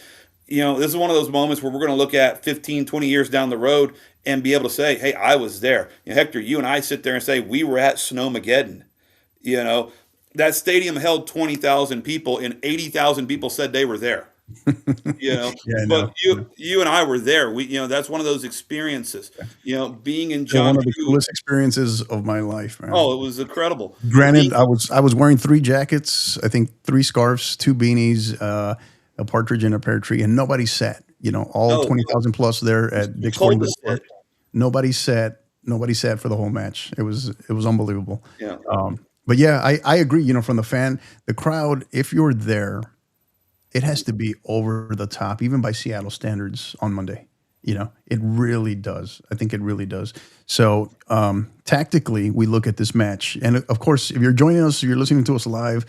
this is one of those moments where we're going to look at 15, 20 years down the road and be able to say, hey, I was there. Hector, you and I sit there and say, we were at Snowmageddon. That stadium held 20,000 people and 80,000 people said they were there. Yeah, but you and I were there. That's one of those experiences. Being in John. One of the coolest experiences of my life, man. Oh, it was incredible. Granted, I was wearing 3 jackets, I think 3 scarves, 2 beanies, a partridge in a pear tree, and nobody sat. All 20,000 plus there at Dick's Sporting Goods Park. Nobody sat. Nobody sat for the whole match. It was unbelievable. Yeah. But yeah, I agree. From the crowd, if you're there, it has to be over the top, even by Seattle standards on Monday. It really does. I think it really does. So tactically, we look at this match. And of course, if you're joining us, if you're listening to us live,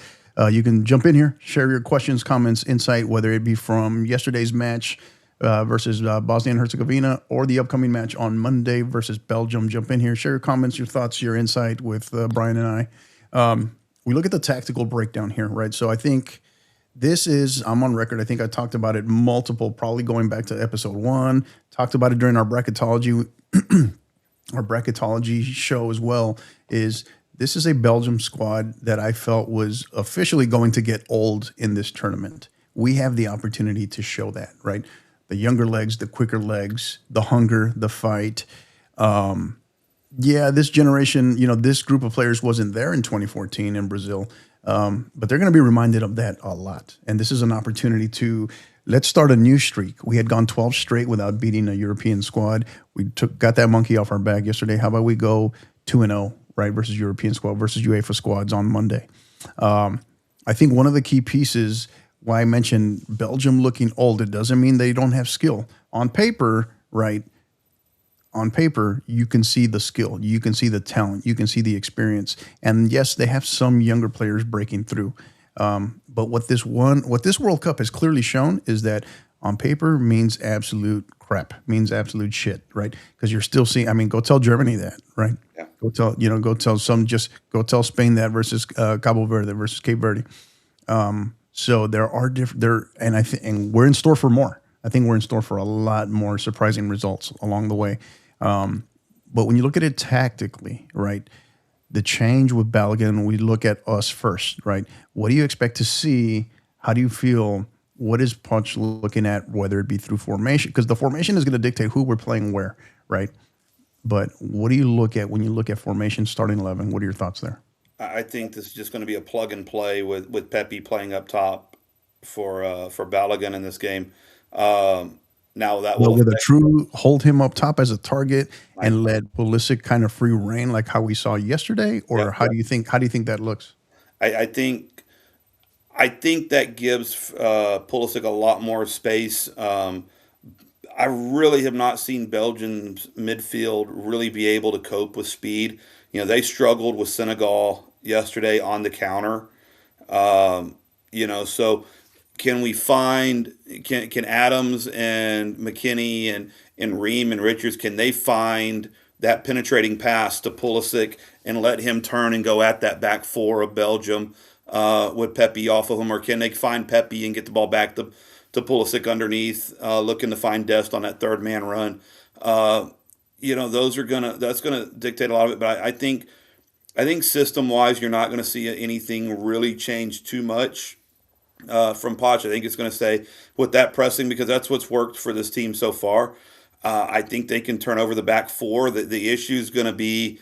you can jump in here, share your questions, comments, insight, whether it be from yesterday's match versus Bosnia and Herzegovina, or the upcoming match on Monday versus Belgium. Jump in here, share your comments, your thoughts, your insight with Brian and I. We look at the tactical breakdown here, right? So I think I'm on record. I think I talked about it probably going back to episode 1, talked about it during our bracketology show as well, this is a Belgium squad that I felt was officially going to get old in this tournament. We have the opportunity to show that, right? The younger legs, the quicker legs, the hunger, the fight. This generation, this group of players wasn't there in 2014 in Brazil. But they're going to be reminded of that a lot. And this is an opportunity to let's start a new streak. We had gone 12 straight without beating a European squad. We got that monkey off our back yesterday. How about we go 2-0, right, versus European squad, versus UEFA squads on Monday? I think one of the key pieces, why I mentioned Belgium looking old, it doesn't mean they don't have skill. On paper, right, on paper, you can see the skill, you can see the talent, you can see the experience. And yes, they have some younger players breaking through. But what this World Cup has clearly shown is that on paper means absolute crap, means absolute shit, right? Because you're still seeing, go tell Germany that, right? Yeah. Go tell Spain that versus Cabo Verde versus Cape Verde. So there are and we're in store for more. I think we're in store for a lot more surprising results along the way. But when you look at it tactically, right, the change with Balogun, we look at us first, right? What do you expect to see? How do you feel? What is Punch looking at, whether it be through formation? Because the formation is going to dictate who we're playing where, right? But what do you look at when you look at formation, starting 11? What are your thoughts there? I think this is just going to be a plug and play with Pepe playing up top for Balogun in this game. Now that will with a true hold him up top as a target and let Pulisic kind of free reign like how we saw yesterday, or how do you think that looks? I think that gives Pulisic a lot more space. I really have not seen Belgium's midfield really be able to cope with speed. They struggled with Senegal yesterday on the counter. So can we find can Adams and McKinney and Ream and Richards, can they find that penetrating pass to Pulisic and let him turn and go at that back four of Belgium with Pepe off of him, or can they find Pepe and get the ball back to Pulisic underneath, looking to find Dest on that third man run? That's gonna dictate a lot of it. But I think system wise, you're not going to see anything really change too much. from Poch. I think it's going to stay with that pressing because that's what's worked for this team so far. I think they can turn over the back four. The issue is going to be,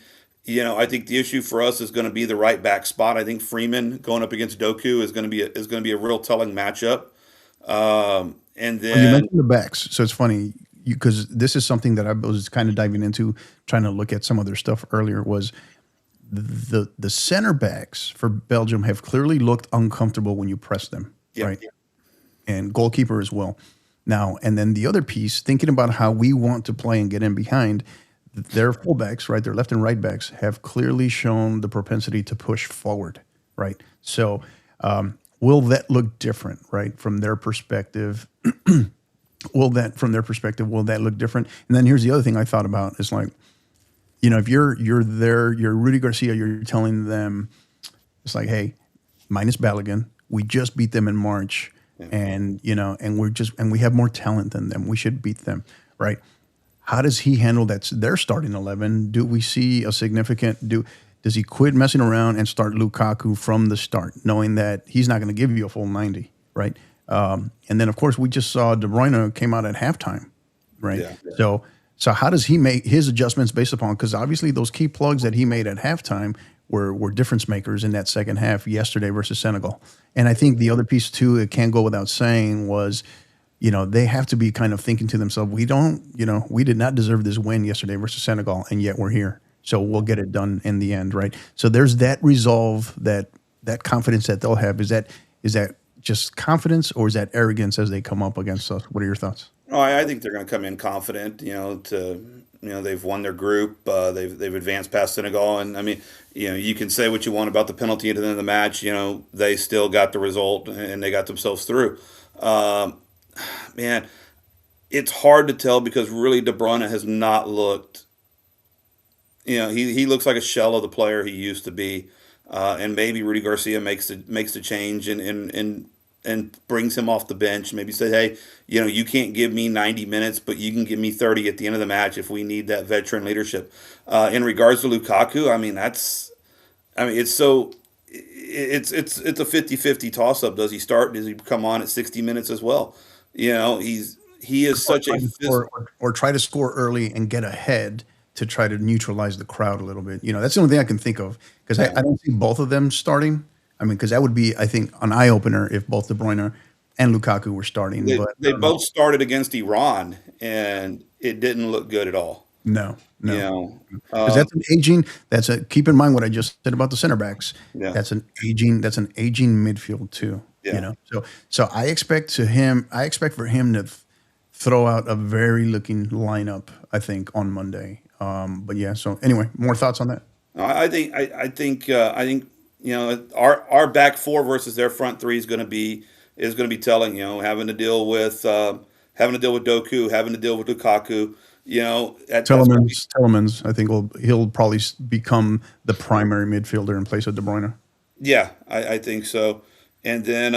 I think the issue for us is going to be the right back spot. I think Freeman going up against Doku is going to be a real telling matchup. And Well, you then mentioned the backs, so it's funny because this is something that I was kind of diving into, trying to look at some other stuff earlier. Was the center backs for Belgium have clearly looked uncomfortable when you press them, yeah, right? And goalkeeper as well. Now, and then the other piece, thinking about how we want to play and get in behind, their fullbacks, right, their left and right backs have clearly shown the propensity to push forward, right? So, will that look different, right, from their perspective? Will that look different? And then here's the other thing I thought about is like, if you're there, you're Rudy Garcia, you're telling them, it's like, hey, minus Balogun, we just beat them in March, and and we have more talent than them. We should beat them, right? How does he handle that? Their starting 11. Do we see a significant? Does he quit messing around and start Lukaku from the start, knowing that he's not going to give you a full 90, right? And then of course we just saw De Bruyne came out at halftime, right? Yeah. So how does he make his adjustments based upon? Because obviously those key plugs that he made at halftime were difference makers in that second half yesterday versus Senegal. And I think the other piece too, it can't go without saying, was, they have to be kind of thinking to themselves, we did not deserve this win yesterday versus Senegal, and yet we're here. So we'll get it done in the end, right? So there's that resolve, that confidence that they'll have. Is that just confidence, or is that arrogance as they come up against us? What are your thoughts? Oh, I think they're going to come in confident. They've won their group. They've advanced past Senegal, and I mean, you can say what you want about the penalty at the end of the match. They still got the result and they got themselves through. Man, it's hard to tell because really De Bruyne has not looked. He looks like a shell of the player he used to be, and maybe Rudy Garcia makes the change and brings him off the bench. Maybe say, hey, you can't give me 90 minutes, but you can give me 30 at the end of the match if we need that veteran leadership. In regards to Lukaku, it's a 50-50 toss up. Does he start? Does he come on at 60 minutes as well? He is such a or try to score early and get ahead to try to neutralize the crowd a little bit. That's the only thing I can think of, because I don't see both of them starting. I mean, because that would be, I think, an eye opener if both De Bruyne and Lukaku were starting. They both started against Iran, and it didn't look good at all. No. Because keep in mind what I just said about the center backs. Yeah. That's an aging midfield too. Yeah. So I expect for him to throw out a very looking lineup, I think, on Monday. But yeah. So anyway, more thoughts on that? I think our back four versus their front three is going to be telling. Having to deal with Doku, having to deal with Lukaku. Telemans, I think he'll probably become the primary midfielder in place of De Bruyne. Yeah, I think so. And then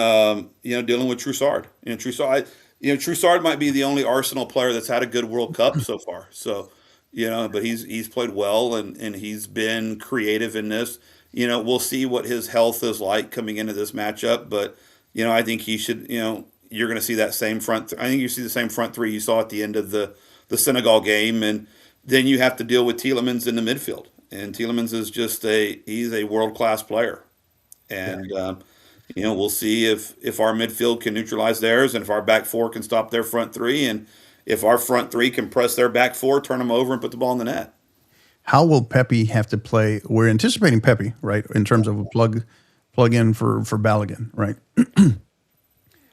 dealing with Trossard. Trossard might be the only Arsenal player that's had a good World Cup so far. So, but he's played well and he's been creative in this. We'll see what his health is like coming into this matchup, but I think he should. You're going to see that same front. I think you see the same front three you saw at the end of the Senegal game, and then you have to deal with Tielemans in the midfield. And Tielemans is he's a world-class player. And, we'll see if our midfield can neutralize theirs, and if our back four can stop their front three, and if our front three can press their back four, turn them over, and put the ball in the net. How will Pepe have to play? We're anticipating Pepe, right, in terms of a plug in for Balogun, right?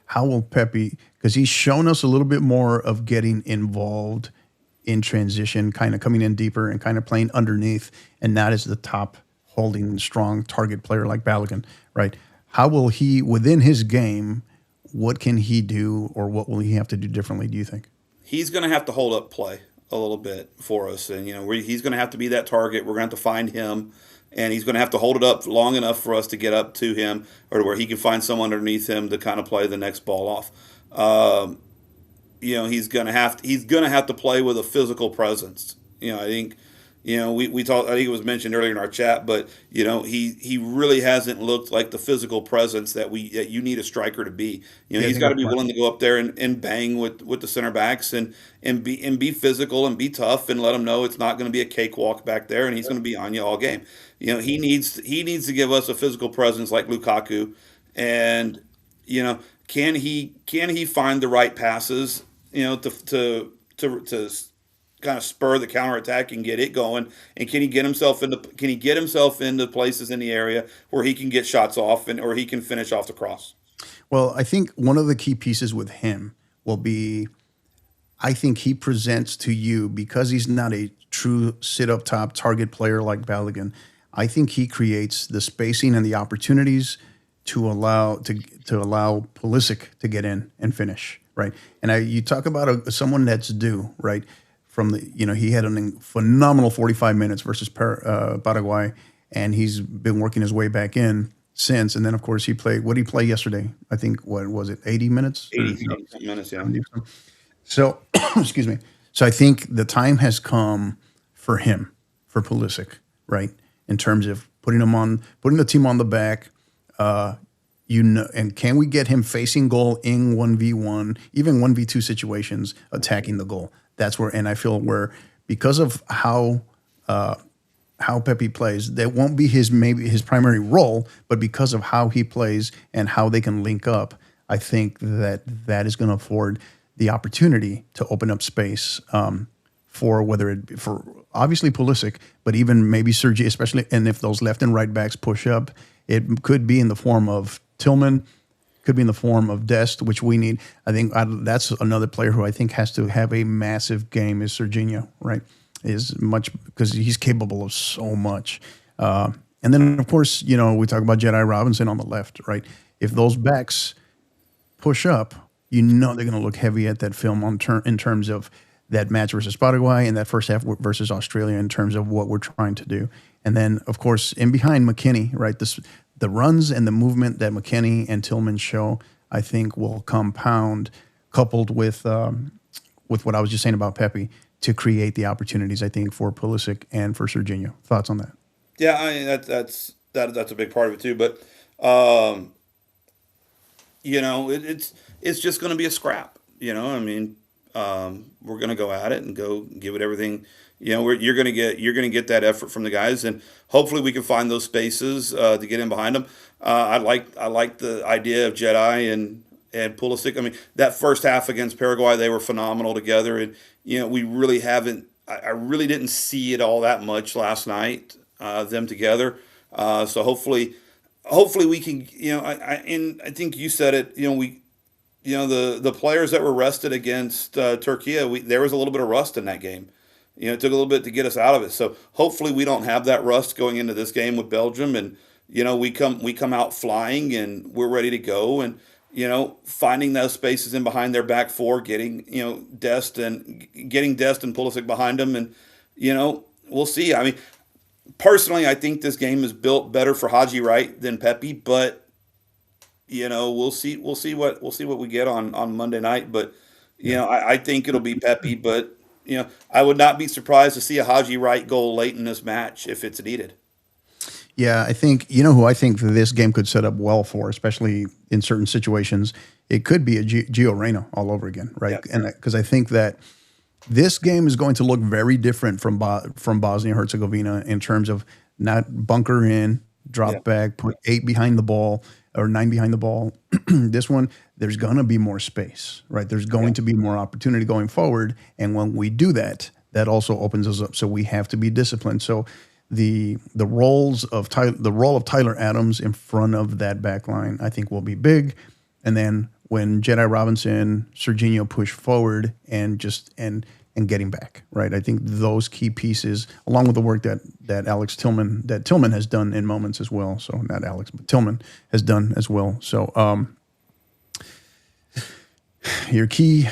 How will Pepe, because he's shown us a little bit more of getting involved in transition, kind of coming in deeper and kind of playing underneath, and not as the top holding strong target player like Balogun, right? How will he, within his game, what can he do, or what will he have to do differently, do you think? He's going to have to hold up play a little bit for us, and he's going to have to be that target. We're going to have to find him, and he's going to have to hold it up long enough for us to get up to him, or where he can find someone underneath him to kind of play the next ball off. He's going to have to play with a physical presence. I think We talked. I think it was mentioned earlier in our chat, but he really hasn't looked like the physical presence that you need a striker to be. Yeah, I He's think got to that's be smart. willing to go up there and bang with the center backs and be physical and be tough and let them know it's not going to be a cakewalk back there and he's going to be on you all game. He needs to give us a physical presence like Lukaku, and can he find the right passes to kind of spur the counterattack and get it going? And can he get himself into places in the area where he can get shots off or he can finish off the cross? Well, I think one of the key pieces with him will be I think he presents to you because he's not a true sit up top target player like Balogun. I think he creates the spacing and the opportunities to allow Pulisic to get in and finish, right? And you talk about someone that's due, right? From he had a phenomenal 45 minutes versus Paraguay, and he's been working his way back in since. And then of course he played. What did he play yesterday? I think what was it, 80 minutes or 80 something minutes, yeah. 70 something? So, excuse me. So I think the time has come for him, for Pulisic, right? In terms of putting the team on the back. And can we get him facing goal in 1v1, even 1v2 situations, attacking the goal? That's where, and I feel where because of how Pepe plays, that won't be maybe his primary role, but because of how he plays and how they can link up, I think that is going to afford the opportunity to open up space for for obviously Pulisic, but even maybe Sergi, especially, and if those left and right backs push up, it could be in the form of Tillman, could be in the form of Dest, which we need. I think that's another player who I think has to have a massive game is Serginho, right? Is much because he's capable of so much. And then of course, we talk about Jedi Robinson on the left, right? If those backs push up, they're going to look heavy at that film in terms of that match versus Paraguay and that first half versus Australia in terms of what we're trying to do. And then, of course, in behind McKennie, right, the runs and the movement that McKennie and Tillman show, I think will compound, coupled with what I was just saying about Pepe, to create the opportunities, I think, for Pulisic and for Serginho. Thoughts on that? Yeah, I mean that's a big part of it too. But um, it's just going to be a scrap. I mean, we're going to go at it and go give it everything. You're going to get that effort from the guys, and hopefully we can find those spaces to get in behind them. I like the idea of Jedi and Pulisic. I mean, that first half against Paraguay, they were phenomenal together, and we really haven't. I really didn't see it all that much last night. Them together, so hopefully we can. I think you said it. The players that were rested against Turkey, there was a little bit of rust in that game. It took a little bit to get us out of it. So hopefully we don't have that rust going into this game with Belgium, and we come out flying and we're ready to go, and finding those spaces in behind their back four, getting Dest and Pulisic behind them, and we'll see. I mean, personally, I think this game is built better for Haji Wright than Pepe, but we'll see. We'll see what we get on Monday night. But I think it'll be Pepe. But I would not be surprised to see a Haji Wright goal late in this match if it's needed. Yeah, I think who I think this game could set up well for, especially in certain situations. It could be a Gio Reyna all over again, right? Yeah. And because I think that this game is going to look very different from Bosnia Herzegovina in terms of not bunker in, drop Yeah. back, put 8 behind the ball or 9 behind the ball. This one, there's going to be more space, right? There's going to be more opportunity going forward, and when we do that, that also opens us up. So we have to be disciplined. So the role of Tyler Adams in front of that back line, I think, will be big. And then when Jedi Robinson, Serginho push forward and getting back, right? I think those key pieces, along with the work that Tillman has done in moments as well. So not Alex, but Tillman has done as well. So your key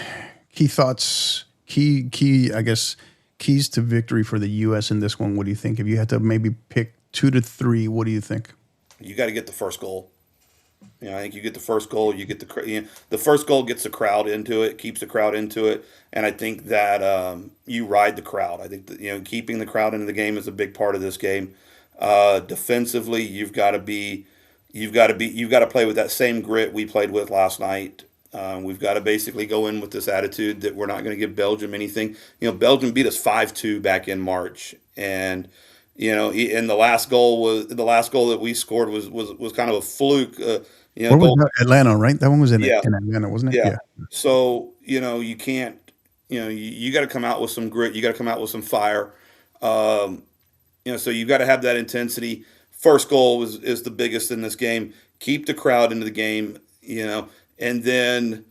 thoughts, I guess, keys to victory for the U.S. in this one. What do you think? If you had to maybe pick 2 to 3, what do you think? You got to get the first goal. You know, I think you get the first goal, you get the first goal gets the crowd into it, keeps the crowd into it, and I think that you ride the crowd. I think that, keeping the crowd into the game is a big part of this game. Defensively, you've got to play with that same grit we played with last night. We've got to basically go in with this attitude that we're not going to give Belgium anything. Belgium beat us 5-2 back in March, and and the last goal that we scored was kind of a fluke. What was Goal. that? Atlanta, right? That one was in Yeah, Atlanta, wasn't it? yeah. Yeah. So you can't. You got to come out with some grit. You got to come out with some fire. So you've got to have that intensity. First goal is the biggest in this game. Keep the crowd into the game, and then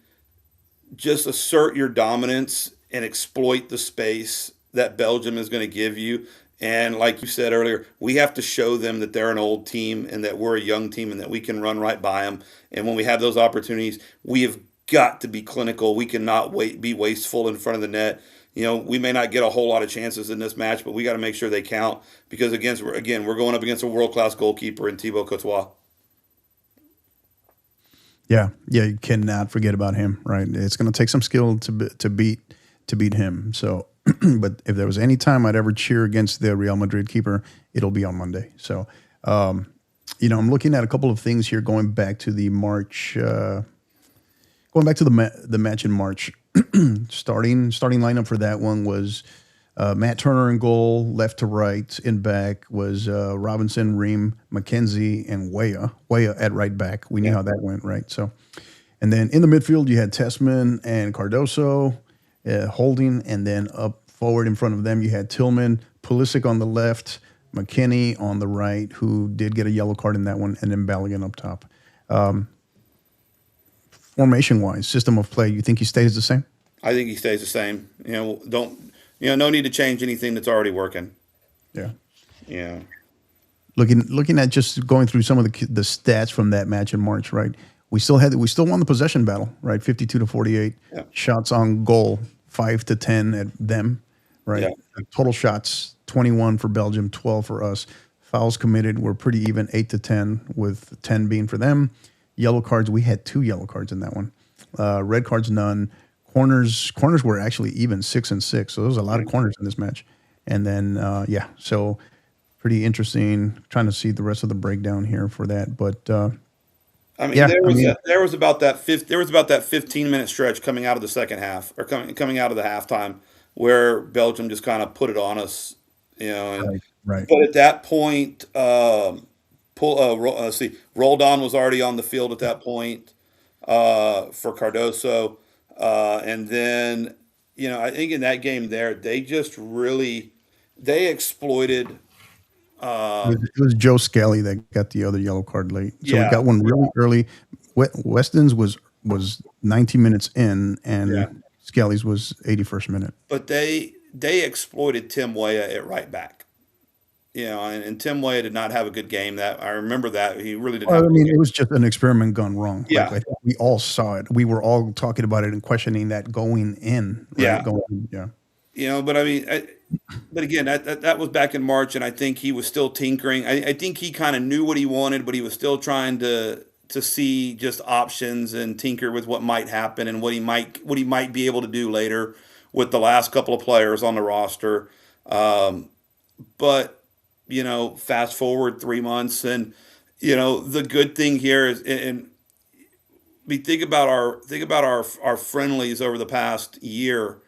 just assert your dominance and exploit the space that Belgium is going to give you. And like you said earlier, we have to show them that they're an old team and that we're a young team and that we can run right by them. And when we have those opportunities, we have got to be clinical. We cannot be wasteful in front of the net. We may not get a whole lot of chances in this match, but we got to make sure they count because we're going up against a world-class goalkeeper in Thibaut Courtois. Yeah, you cannot forget about him, right? It's going to take some skill to beat him. So, but if there was any time I'd ever cheer against the Real Madrid keeper, it'll be on Monday. So, I'm looking at a couple of things here going back to the March, going back to the match in March. starting lineup for that one was Matt Turner in goal, left to right. In back was Robinson, Ream, McKenzie, and Weah at right back. We knew how that went, right? So, and then in the midfield you had Tessman and Cardoso holding, and then up forward in front of them you had Tillman, Pulisic on the left, McKinney on the right, who did get a yellow card in that one, and then Balogun up top. Formation-wise, system of play, you think he stays the same? I think he stays the same. No need to change anything that's already working. Yeah. Yeah. Looking at just going through some of the stats from that match in March, right? We still won the possession battle, right? 52-48. Yeah. Shots on goal, 5-10 at them, right? Yeah. Total shots, 21 for Belgium, 12 for us. Fouls committed were pretty even, 8-10, with 10 being for them. Yellow cards, we had 2 yellow cards in that one. Red cards, none. Corners were actually even 6-6. So there was a lot of corners in this match. And then, so pretty interesting. Trying to see the rest of the breakdown here for that. But there was about that 15-minute stretch coming out of the second half or coming out of the halftime where Belgium just kind of put it on us, Right. But at that point, Roldan was already on the field at that point for Cardoso. And then, I think in that game there, they just really exploited. It was Joe Scally that got the other yellow card late. So Yeah. we got one really early. Weston's was 90 minutes in, and Scally's was 81st minute. But they exploited Tim Weah at right back. And Tim Weah did not have a good game. That I remember that he really didn't. It was just an experiment gone wrong. Yeah, I think we all saw it. We were all talking about it and questioning that going in. Right? Yeah. But again, that was back in March, and I think he was still tinkering. I think he kind of knew what he wanted, but he was still trying to see just options and tinker with what might happen and what he might be able to do later with the last couple of players on the roster. But fast forward 3 months, and the good thing here is, and we think about our friendlies over the past year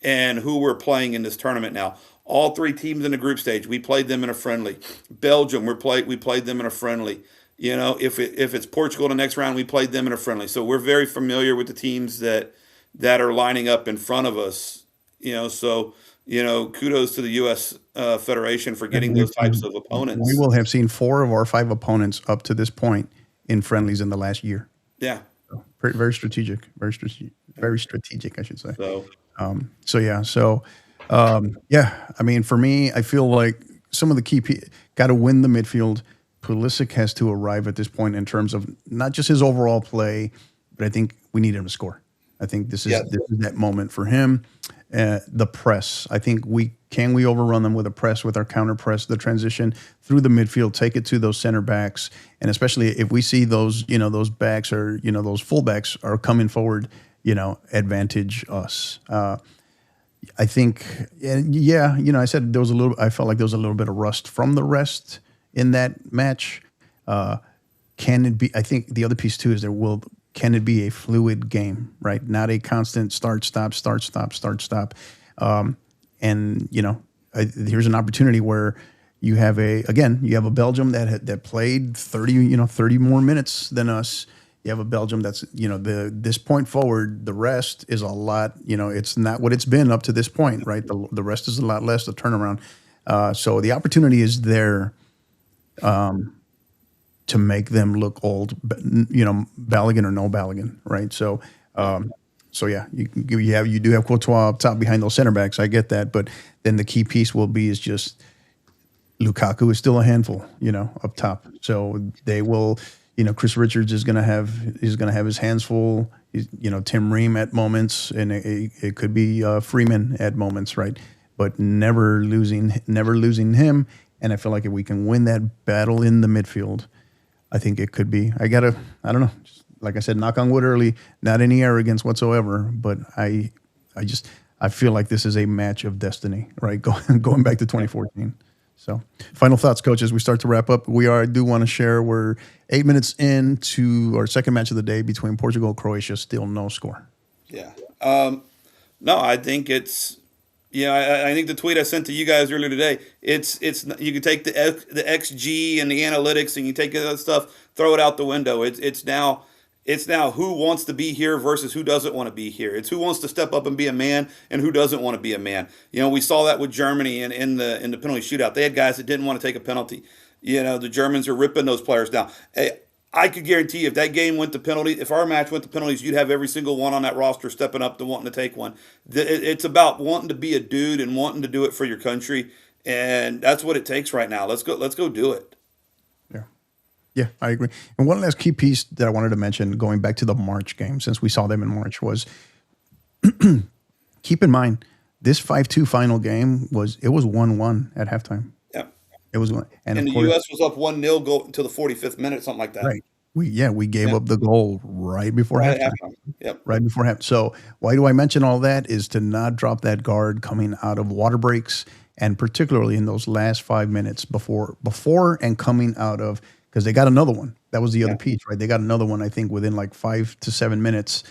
and who we're playing in this tournament now. All 3 teams in the group stage, we played them in a friendly. Belgium, we played them in a friendly. If it's Portugal the next round, we played them in a friendly. So we're very familiar with the teams that are lining up in front of us. Kudos to the U.S. Federation for getting those types of opponents. We will have seen 4 of our 5 opponents up to this point in friendlies in the last year. Yeah. So, very strategic. Very strategic, I should say. For me, I feel like some of the key got to win the midfield. Pulisic has to arrive at this point in terms of not just his overall play, but I think we need him to score. I think Yeah. this is that moment for him. The press. I think we overrun them with a press, with our counter press, the transition through the midfield, take it to those center backs, and especially if we see those, those backs or those fullbacks are coming forward, advantage us. I think, yeah, I said there was a little. I felt like there was a little bit of rust from the rest in that match. Can it be? I think the other piece too is can it be a fluid game, right? Not a constant start, stop, start, stop, start, stop. And here's an opportunity where you have a Belgium that played 30 more minutes than us. You have a Belgium that's, this point forward, the rest is a lot, it's not what it's been up to this point, right? The rest is a lot less, the turnaround. So the opportunity is there to make them look old, Balogun or no Balogun, right? So, yeah, you do have Courtois up top behind those center backs. I get that, but then the key piece is just Lukaku is still a handful, up top. So they will, Chris Richards is going to have his hands full. Tim Ream at moments, and it could be Freeman at moments, right? But never losing him. And I feel like if we can win that battle in the midfield, I think it could be. I don't know. Just, like I said, knock on wood early. Not any arrogance whatsoever, but I feel like this is a match of destiny, right? Going back to 2014. So, final thoughts, coach, as we start to wrap up. I do want to share we're 8 minutes into our second match of the day between Portugal and Croatia. Still no score. Yeah. No, I think it's. Yeah, I think the tweet I sent to you guys earlier today. It's you can take the XG and the analytics and you take that stuff, throw it out the window. It's now who wants to be here versus who doesn't want to be here. It's who wants to step up and be a man and who doesn't want to be a man. We saw that with Germany in the penalty shootout. They had guys that didn't want to take a penalty. The Germans are ripping those players down. Hey, I could guarantee you if that game went to penalty, if our match went to penalties, you'd have every single one on that roster stepping up to wanting to take one. It's about wanting to be a dude and wanting to do it for your country, and that's what it takes right now. Let's go do it. Yeah, I agree. And one last key piece that I wanted to mention, going back to the March game, since we saw them in March, was keep in mind this 5-2 final game was 1-1 at halftime. Yeah. It was one, and the U.S. was up 1-0 go until the 45th minute, something like that. Right. We gave up the goal right before halftime. Yep. Right before halftime. So why do I mention all that? Is to not drop that guard coming out of water breaks, and particularly in those last 5 minutes before and coming out of, because they got another one. That was the other piece, right? They got another one, I think, within like 5 to 7 minutes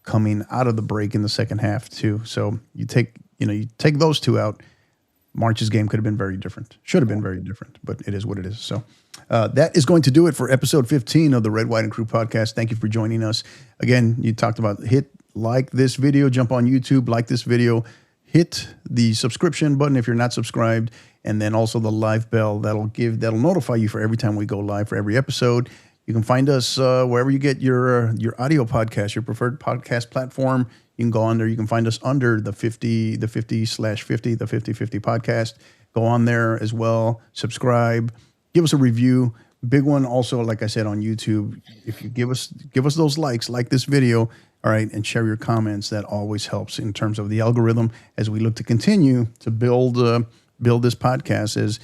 coming out of the break in the second half too. So you take those two out. March's game could have been very different. Should have been very different, but it is what it is. So that is going to do it for episode 15 of the Red, White, and Crew podcast. Thank you for joining us. Again, you talked about like this video, jump on YouTube, like this video, hit the subscription button if you're not subscribed, and then also the live bell that'll notify you for every time we go live for every episode. You can find us wherever you get your audio podcast, your preferred podcast platform. You can go on there. You can find us under the 50/50 podcast. Go on there as well. Subscribe. Give us a review. Big one also, like I said, on YouTube. If you give us those likes, like this video, all right, and share your comments. That always helps in terms of the algorithm as we look to continue to build this podcast. As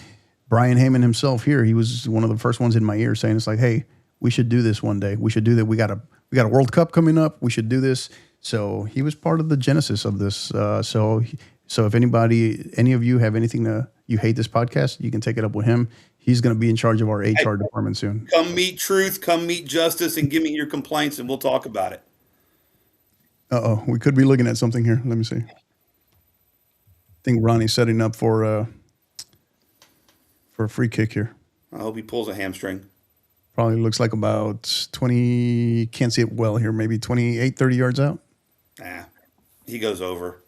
Brian Heyman himself here, he was one of the first ones in my ear saying, it's like, hey, we should do this one day. We should do that. We got a World Cup coming up. We should do this. So he was part of the genesis of this. So if any of you have anything you hate this podcast, you can take it up with him. He's going to be in charge of our HR department soon. Come meet truth, come meet justice, and give me your complaints, and we'll talk about it. We could be looking at something here. Let me see. I think Ronnie's setting up for a free kick here. I hope he pulls a hamstring. Probably looks like about 20, can't see it well here, maybe 28, 30 yards out. Nah, he goes over.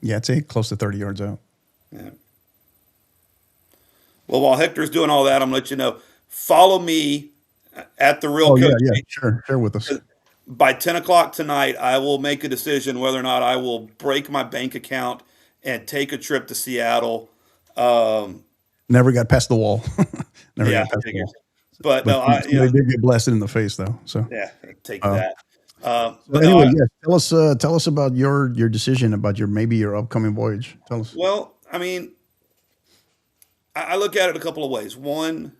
Yeah, I'd say close to 30 yards out. Yeah. Well, while Hector's doing all that, I'm going to let you know. Follow me at the Real Coach. Yeah, sure. Share with us. By 10 o'clock tonight, I will make a decision whether or not I will break my bank account and take a trip to Seattle. Never got past the wall. Yeah, But But no, they did get blasted in the face though. So yeah, take uh, that. so But no, anyway, yes. Tell us about your decision about your upcoming voyage. Tell us. well, I mean, I look at it a couple of ways. One,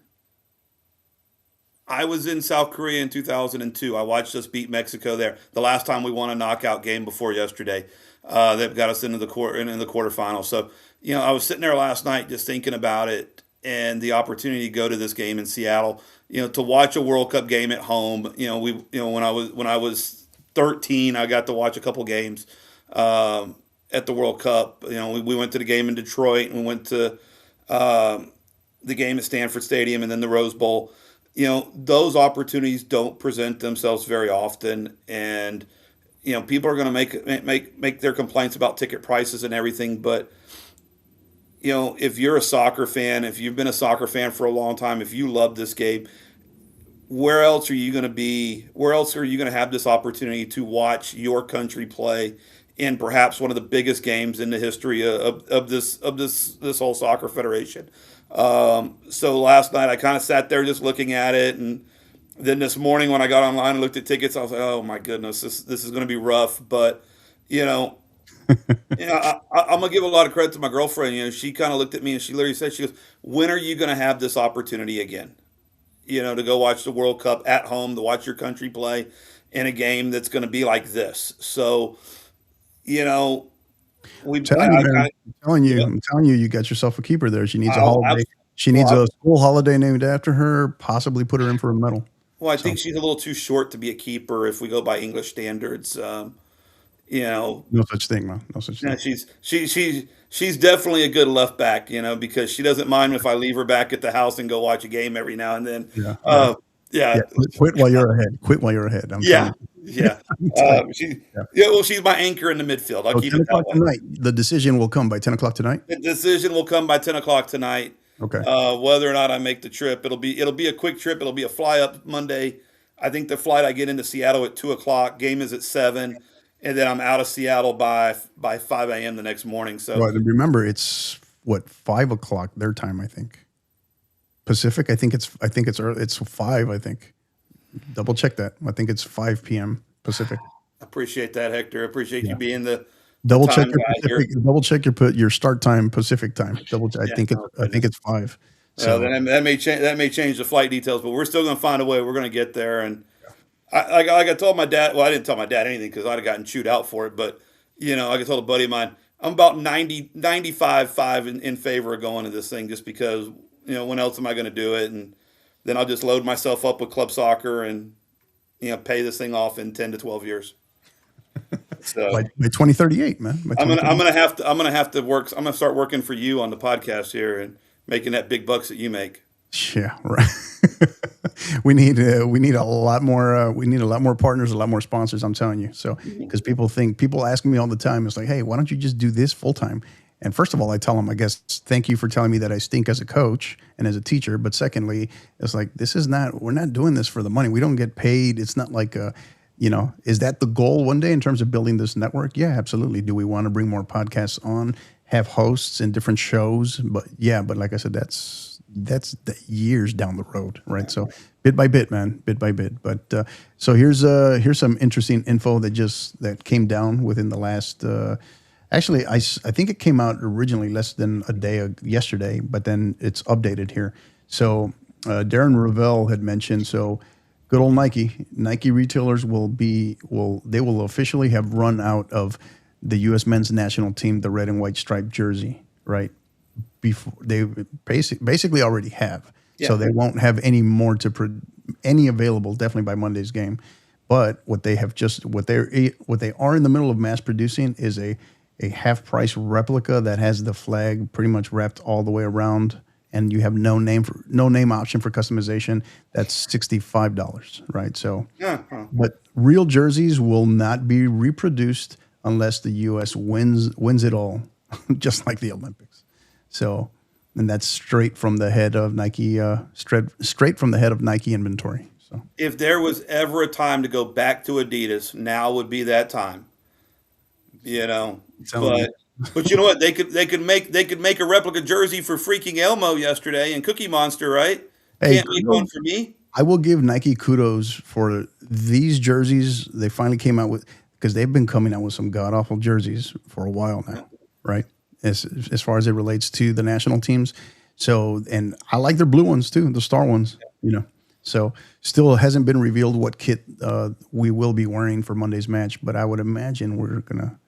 I was in South Korea in 2002. I watched us beat Mexico there. The last time we won a knockout game before yesterday, that got us into the quarterfinals. So, I was sitting there last night just thinking about it and the opportunity to go to this game in Seattle. To watch a World Cup game at home. When I was 13, I got to watch a couple games at the World Cup. We went to the game in Detroit and we went to the game at Stanford Stadium and then the Rose Bowl. Those opportunities don't present themselves very often, and people are going to make their complaints about ticket prices and everything. But if you're a soccer fan, if you've been a soccer fan for a long time, if you love this game, where else are you going to be? Where else are you going to have this opportunity to watch your country play in perhaps one of the biggest games in the history of this whole soccer federation? So last night I kind of sat there just looking at it, and then this morning when I got online and looked at tickets, I was like, "Oh my goodness, this is going to be rough." But I'm gonna give a lot of credit to my girlfriend. She kind of looked at me and she literally said, "She goes, when are you going to have this opportunity again? To go watch the World Cup at home, to watch your country play in a game that's going to be like this." So, we I'm telling you, man. yeah, I'm telling you, you got yourself a keeper there. She needs a I'll, holiday. She well, needs a school holiday named after her. Possibly put her in for a medal. I So think she's a little too short to be a keeper if we go by English standards. You know, no such thing, man. No such yeah, thing. she's definitely a good left back. Because she doesn't mind if I leave her back at the house and go watch a game every now and then. Yeah, yeah, Yeah, yeah. Quit while you're ahead. Quit while you're ahead. I'm telling yeah, you. yeah. I'm telling you. She, Yeah. yeah. Well, she's my anchor in the midfield. I'll So keep 10 it that o'clock way. tonight. The decision will come by 10 o'clock tonight. The decision will come by 10 o'clock tonight. Okay. Whether or not I make the trip, it'll be a quick trip. It'll be a fly up Monday. I think the flight I get into Seattle at 2 o'clock. Game is at 7, and then I'm out of Seattle by 5 a.m. the next morning. So Well, remember, it's what 5 o'clock their time. I think Pacific. I think it's early. It's 5. I think. Double check that. I think it's 5 p.m. Pacific. I appreciate that, Hector. I appreciate Yeah. you being the Double check time your guy here. Pacific. Double check your start time Pacific time. I Yeah. think it's Oh I think goodness. it's 5. Well, So then that may change. That may change the flight details, but we're still going to find a way. We're going to get there. And like I told my dad. Well, I didn't tell my dad anything because I'd have gotten chewed out for it. But like I told a buddy of mine, I'm about 95.5 in favor of going to this thing, just because when else am I going to do it? And then I'll just load myself up with club soccer and pay this thing off in 10 to 12 years. So by 2038, man. By I'm 2038. gonna have to work. I'm gonna start working for you on the podcast here and making that big bucks that you make. Yeah, right. we need a lot more partners, a lot more sponsors. I'm telling you. So because people ask me all the time, it's like, hey, why don't you just do this full time? And first of all, I tell them, I guess, thank you for telling me that I stink as a coach and as a teacher. But secondly, it's like, we're not doing this for the money. We don't get paid. It's not like is that the goal one day in terms of building this network? Yeah, absolutely. Do we want to bring more podcasts on, have hosts in different shows? But like I said, that's the years down the road, right? So bit by bit, man, bit by bit. But so here's some interesting info that came down within the last. Actually, I think it came out originally less than a day yesterday, but then it's updated here. So Darren Ravel had mentioned, so good old Nike retailers will officially have run out of the U.S. men's national team, the red and white striped jersey, right? Before they basically already have. Yeah. So they won't have any more any available, definitely by Monday's game. But what they are in the middle of mass producing is a half price replica that has the flag pretty much wrapped all the way around, and you have no name option for customization. That's $65, right? So, but real jerseys will not be reproduced unless the U.S. wins it all, just like the Olympics. So, and that's straight from the head of Nike, straight from the head of Nike inventory. So, If there was ever a time to go back to Adidas, now would be that time. But you know what? They could make a replica jersey for freaking Elmo yesterday and Cookie Monster, right? Hey, Can't make one for me. I will give Nike kudos for these jerseys. They finally came out with, because they've been coming out with some god awful jerseys for a while now, right? As far as it relates to the national teams. So, and I like their blue ones too, the star ones, you know. So, still hasn't been revealed what kit we will be wearing for Monday's match, but I would imagine we're gonna.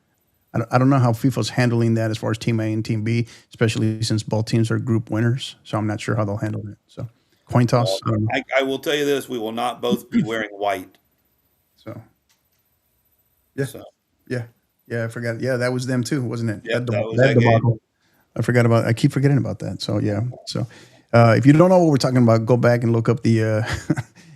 I don't know how FIFA's handling that as far as Team A and Team B, especially since both teams are group winners. So I'm not sure how they'll handle it. So coin toss. I don't know. I will tell you this: we will not both be wearing white. So yeah, So yeah. I forgot. Yeah, that was them too, wasn't it? yeah, that was that that game. debacle. I forgot about. I keep forgetting about that. So yeah. So if you don't know what we're talking about, go back and look up the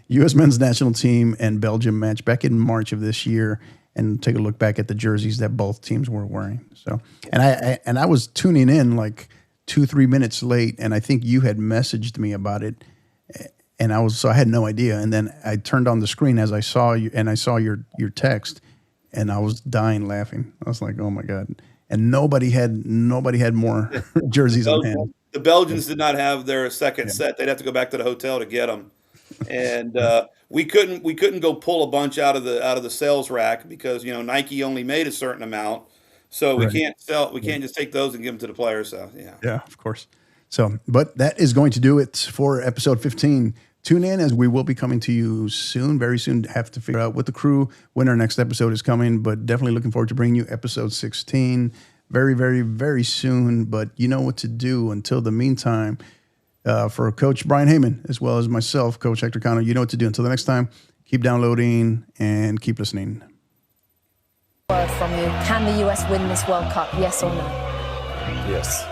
U.S. men's national team and Belgium match back in March of this year, and take a look back at the jerseys that both teams were wearing. So, and I was tuning in like 2-3 minutes late, and I think you had messaged me about it, and I had no idea. And then I turned on the screen as I saw you, and I saw your text, and I was dying laughing. I was like, oh my God. And nobody had more jerseys on hand. The Belgians did not have their second set. They'd have to go back to the hotel to get them, and we couldn't go pull a bunch out of the sales rack because Nike only made a certain amount, so we can't sell. We can't just take those and give them to the players. So yeah, of course. So, but that is going to do it for episode 15. Tune in, as we will be coming to you soon, very soon. Have to figure out with the crew when our next episode is coming, but definitely looking forward to bringing you episode 16 very, very, very soon. But you know what to do. Until the meantime, for Coach Brian Heyman, as well as myself, Coach Hector Cano, you know what to do. Until the next time, keep downloading and keep listening. Word from you. Can the US win this World Cup? Yes or no? Yes.